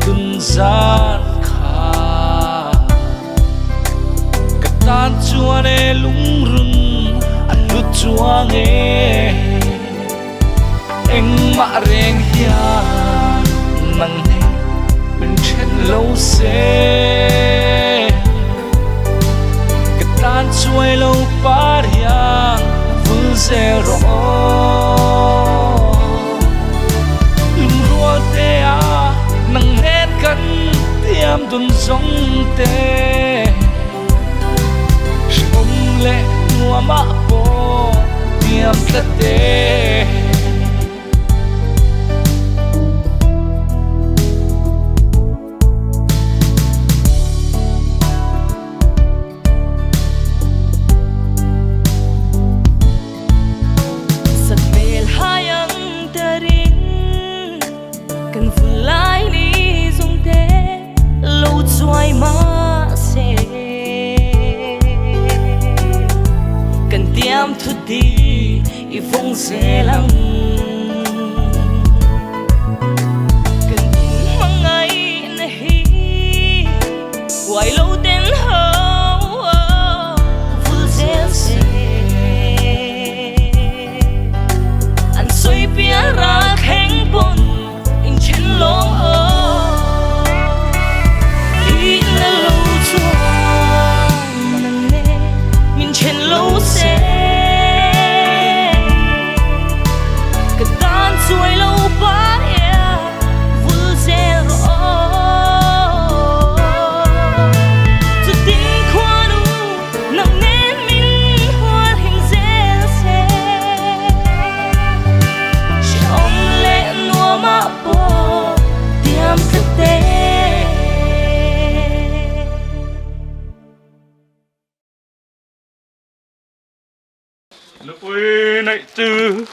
dun zan tan chuan e lung run an lut chuang e eng ma reng hian nang ne min chen lo se ka tan chuai lo par hiang vul zero lung rual te a nang het kan tiam dun zong te lệ mua mã po tiêm tất tê sat bel hayang tarin kan fulai li zung te lâu chuai ma se tiam thu đi i phong xe lăng cần mang ngày này quay lâu đến hậu vui dễ xe anh xoay bia ra khen bon in trên lỗ đi là lâu chua mình trên lâu xe chuối lâu ba ya vui zero cho tiếng khoa nu nặng nên mình hoa hình dễ xe chỉ ông lệ nua mà bỏ tiêm thực tế Nó quê này từ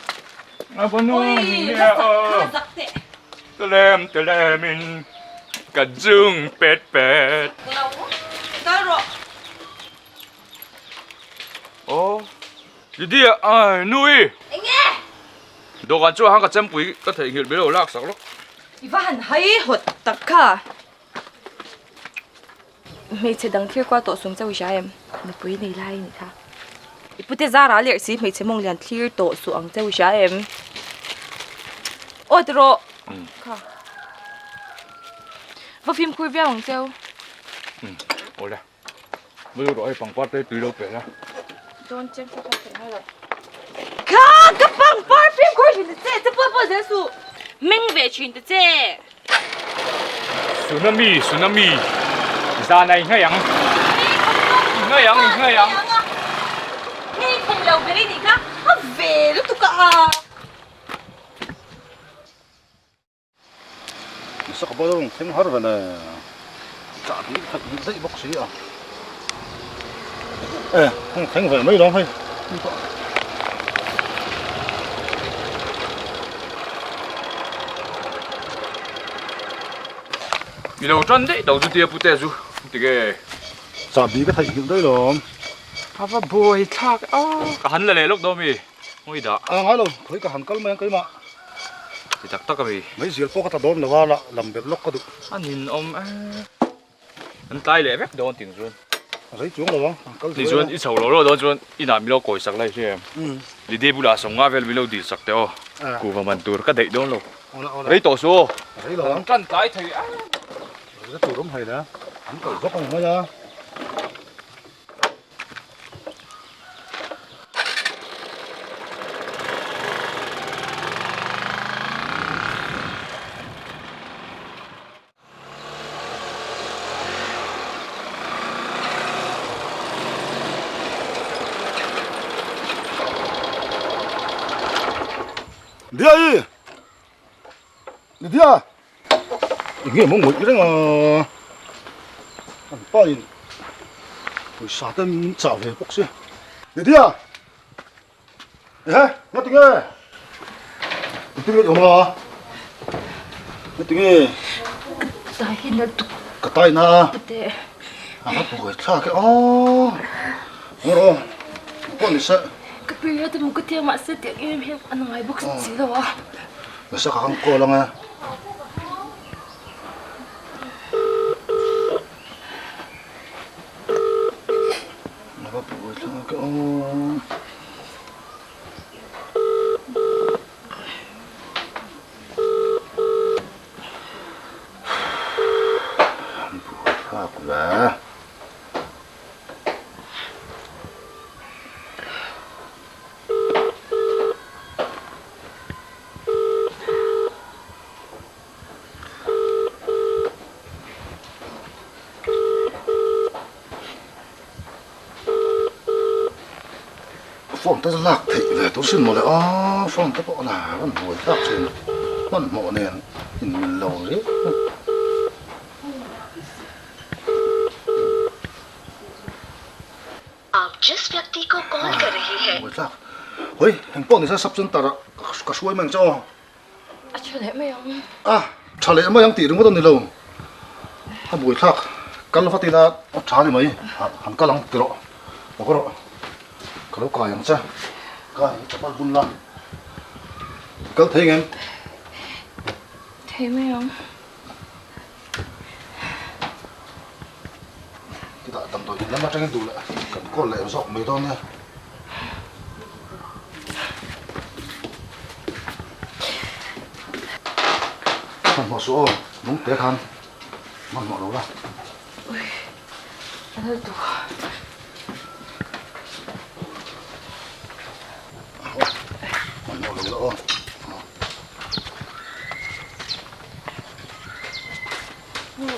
apa nung ya telemin kajung pet pet oh jadi ai nui đồ ăn chua hang cả trăm quý có thể hiểu biết đồ lạc sặc lắm Ivan hay hot takka mấy chế đăng thiệt qua tổ xuống châu giá em nó bấy này lại này ta bút tê ra ra liệt sĩ mấy chế mong liền thiệt tổ xuống châu giá em ôi rồi và phim khui véo bằng châu ôi đây bây giờ rồi bằng quát tới từ đâu về ra don't check cho phải hay là cả cái bằng quát phim khui thì thế thế bao giờ số mình về chuyện thế tsunami ra này ngay yang Hey, không lâu về đi cả. Không về lúc tụi cả. Sao có bao nhiêu thêm hết rồi nè. Chả biết thật dễ bốc xí à. Ê, không thành về mấy đó hay. đi đâu chân đấy đầu tiên bút tê du thì cái Chả biết cái thành hiện đấy rồi. Hava boy thak cả hắn là lúc đó mi ngồi đó Ngay luôn, thấy cả hàng cân mấy cái mà. thì chắc tắc mi Mấy diệt phố cái đồn là làm việc lóc cái được. anh nhìn ông anh tay lẹ vét đón tiếng ruột Thấy chúng rồi không? thì ruột ít sầu rồi đó ruột ít làm mi lo còi sặc lại xem đi đi bula sống ngã về mi lo đi sặc teo cụ vào mình tour cái đấy đó luôn đấy tổ số Thấy rồi. ông chân tay thì Rất tủ đúng hay đó. Hắn cởi góc không mới ra. Đi ai? Đi à? 이게 뭐 이런 빨리 우리 사던 자회 복수 어디야? 예? 어떻게? 어떻게 엄마? 어떻게? 다이나 그따이 나 뚜때 아 보고 차게 뭐로 보니서 그 period mo kutia masset yung hip ano nga box sila wa nasa kakangko lang ah phong ta lạc thị về tôi xin một lại phong ta bộ là vẫn hồi lạc xin vẫn mộ nền nhìn mình lầu đấy आप जिस व्यक्ति को कॉल कर रहे हैं hồi lạc ôi thằng phong thì sao sắp chân ta đã cả suối mình cho cho lẽ mày không trả lệ mà yang tỷ đúng không đâu lâu buổi lạc căn lúc phát tiền là trả thì mấy hắn căn lăng từ đó có đó kalau kau yang sah, kau cepat bunlah. Kau thấy em? Thấy mày không? Kita tầm tuổi lắm mà tranh đủ lại, cần con lại dọn mấy con nha. Còn một số đúng té khăn, mà mọi đâu ra. Ui, anh hơi tủ.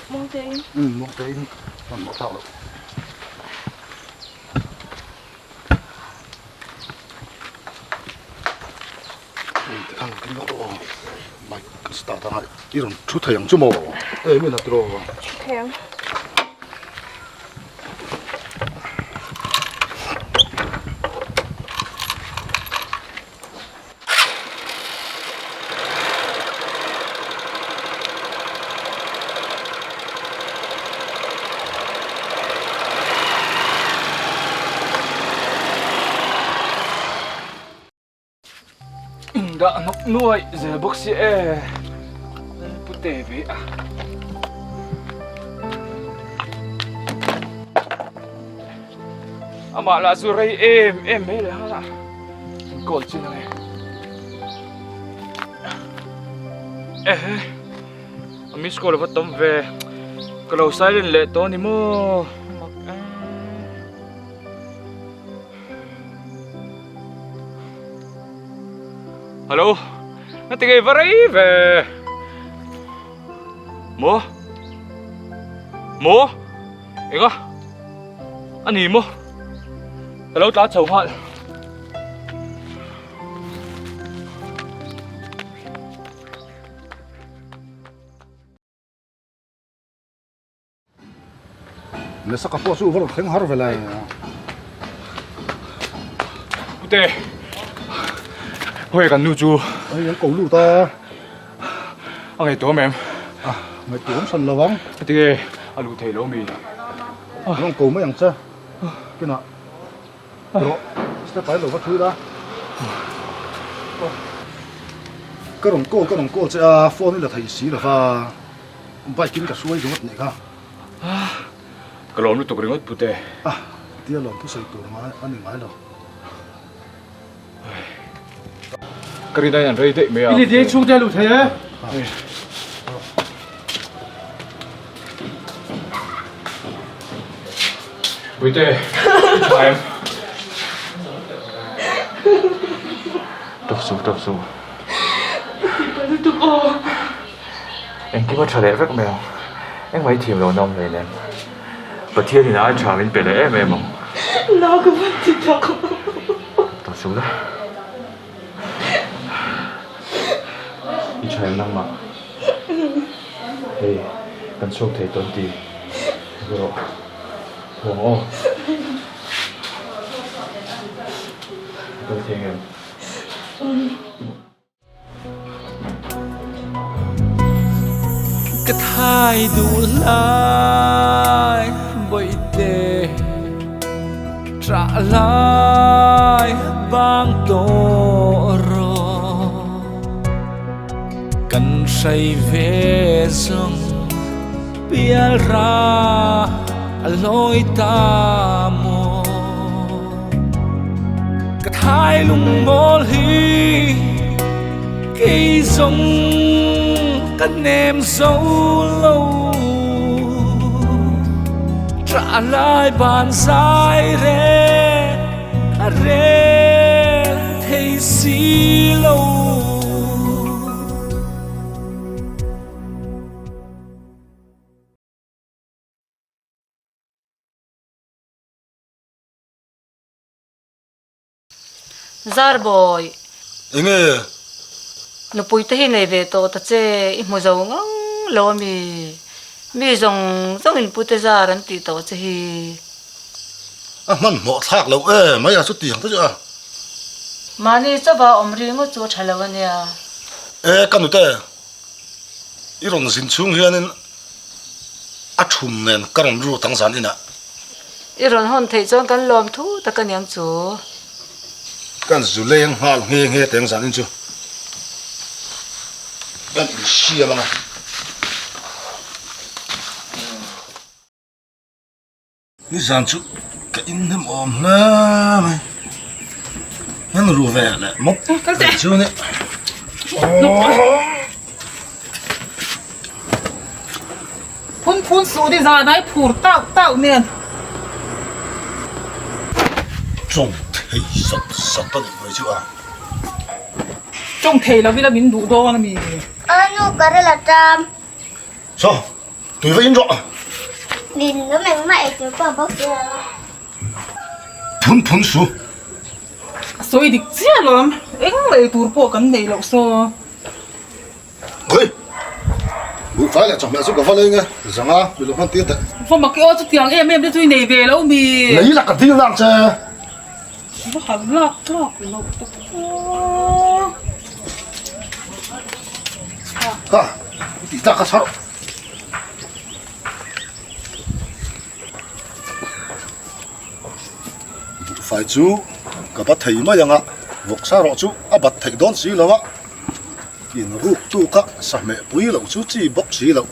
Mong tên mong tên còn một thảo đâu thằng cái nó đồ mày start thằng này 이런 chút thằng 좀 먹어 mình là 들어 thèm đã ngọc nuôi giờ bốc sẽ bút tê với ama la su rei em me le ha gol chin nge miss call va tom ve kalau silent le to ni mo hello nó tiếng vào đấy về mua 이거 아니 뭐 lâu ta chầu hại Nếu sắc cặp su vẫn khánh hар về lại. Ute, hồi gần nu chu. Ấy những cầu lù ta. Anh ấy tổ mềm. À, mày tổ sân là vắng. Thì anh lù thề lỗ mì. Nó cầu mấy thằng chơi. Cái nào? Rồi, sẽ phải lù vắt thứ đó. Cái đồng cô chứ phone này là thầy sĩ là pha. Bài kín cả suối giống này cả. Cái lỗ nó tụt cái ngót bute. À, tia lồng tôi xây tụi mà anh đừng mãi đâu. Cái này anh rơi đấy mày à? Cái gì chú đây lù thầy á? Bute, cho em. Tập su. Em kia có trở lại rất mèo. Em mấy thìm đầu nông này nè. Và thiên thì ai trả mình bể lại em không? Nó cứ vẫn thì thật. Tập su đó. Đi cho em năng mà. Hey, cần sốt thầy tuần tì. Rồi. Ồ. Tôi thiên em. Cái thái đủ lại bởi tê trả lại bang tổ rô cần say về rừng bia ra lối ta mô cái thái lung mô hi khi sống cần em dấu lâu trả lại bàn dài rê thấy xí lâu Zarboy. Nghe. Nó bùi tế này về tổ ta chế mùa dầu ngang lô mi dòng in bùi tế ra rắn tì tổ chế hi À, mình mỏ thác lâu mấy à chút tiền thế chứ à? mà ni cho bà ông riêng ngó chúa trả lâu nha Cái này thế, iron xin chung hiền nên chum nên cái đồng ru tăng sản đi nè. iron hôn thấy cho cái lom thu ta cái niệm chúa Cái dù lên hal nghe tiếng sản đi chứ. Cái xia mà. Ni sản chú cái in thêm ôm na mày. Nó ru về lại mốc cái chú này. phun số đi ra đấy phun tạo nè Trông thấy sắp tới rồi chứ à? trông thấy là vì là mình đủ đo là mình Nu cái đây là trăm. Sao? Tùy với in rõ. Nhìn nó mạnh mẽ chứ còn bốc kia. Phun số. số đi chia lắm anh lấy tủ bộ cái này lẩu số Ôi, bố phải là chẳng mẹ giúp cả phát lên nghe. Rằng à, bị lục phân tiết đấy. phong mặc cái ô chút tiếng em đi thui này về lâu mi Lấy là cả thiên lang chứ. nó hẳn lọc Hả? Tí ta cả sao? Phải chú, cả bắt thầy mà yang ạ. Vok sa rõ chú, bắt thầy đón xí lâu ạ. In rút tu cả, sa mẹ bùi lâu chú chỉ bốc xí lâu.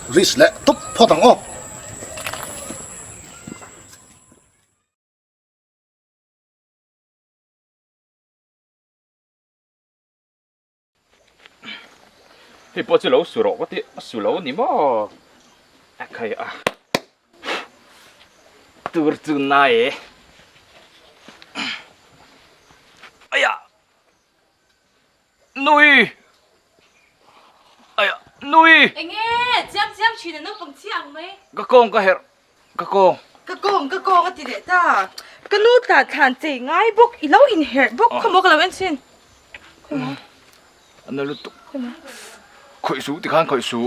Rít lẹ, túp phó thằng ô. thì bỏ chú lâu sủi lẩu có tí sủi lẩu ní mà cái từ này ai à nuôi ai à nuôi anh nghe chăm chuyện này nó bằng chiang mấy cái con cái cái con thì để ta cái nút ta thàn chỉ ngay bốc lâu in hair bốc không bốc làm anh xin anh nói lúc khởi số thì khăn khởi số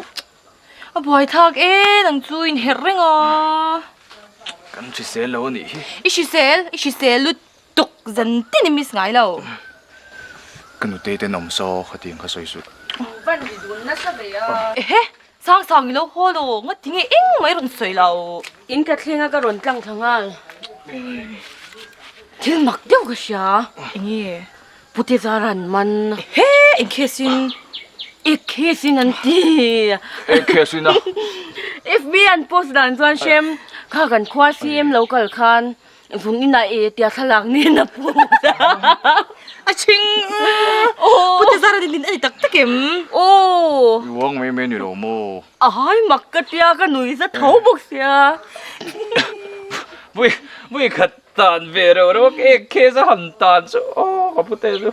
boy thắc đang chui in hair ring cần chỉ xe lâu nè ishi sel lu tuk dần tin miss ngay lâu cần tê tê nằm so khởi tiền khởi soi số vẫn bị đun nát sao vậy à sang lâu hồ đồ ngất tiếng ing mấy run sôi lâu in cái thằng cái run trăng thằng à thiên mặc tiêu cái gì à nghe bút ra ran man in kesin anh đi cái gì nào FBI an post dan chuan shem kha kan khwa sim local khan vung ina e tia thalak ni na pu aching puti zara din ai tak takim uống mấy mấy nhiều mồ ai mặc cái tia cái núi rất thấu bốc xia vui khát tàn về rồi đó cái sao hẳn tàn chứ có bút tê chứ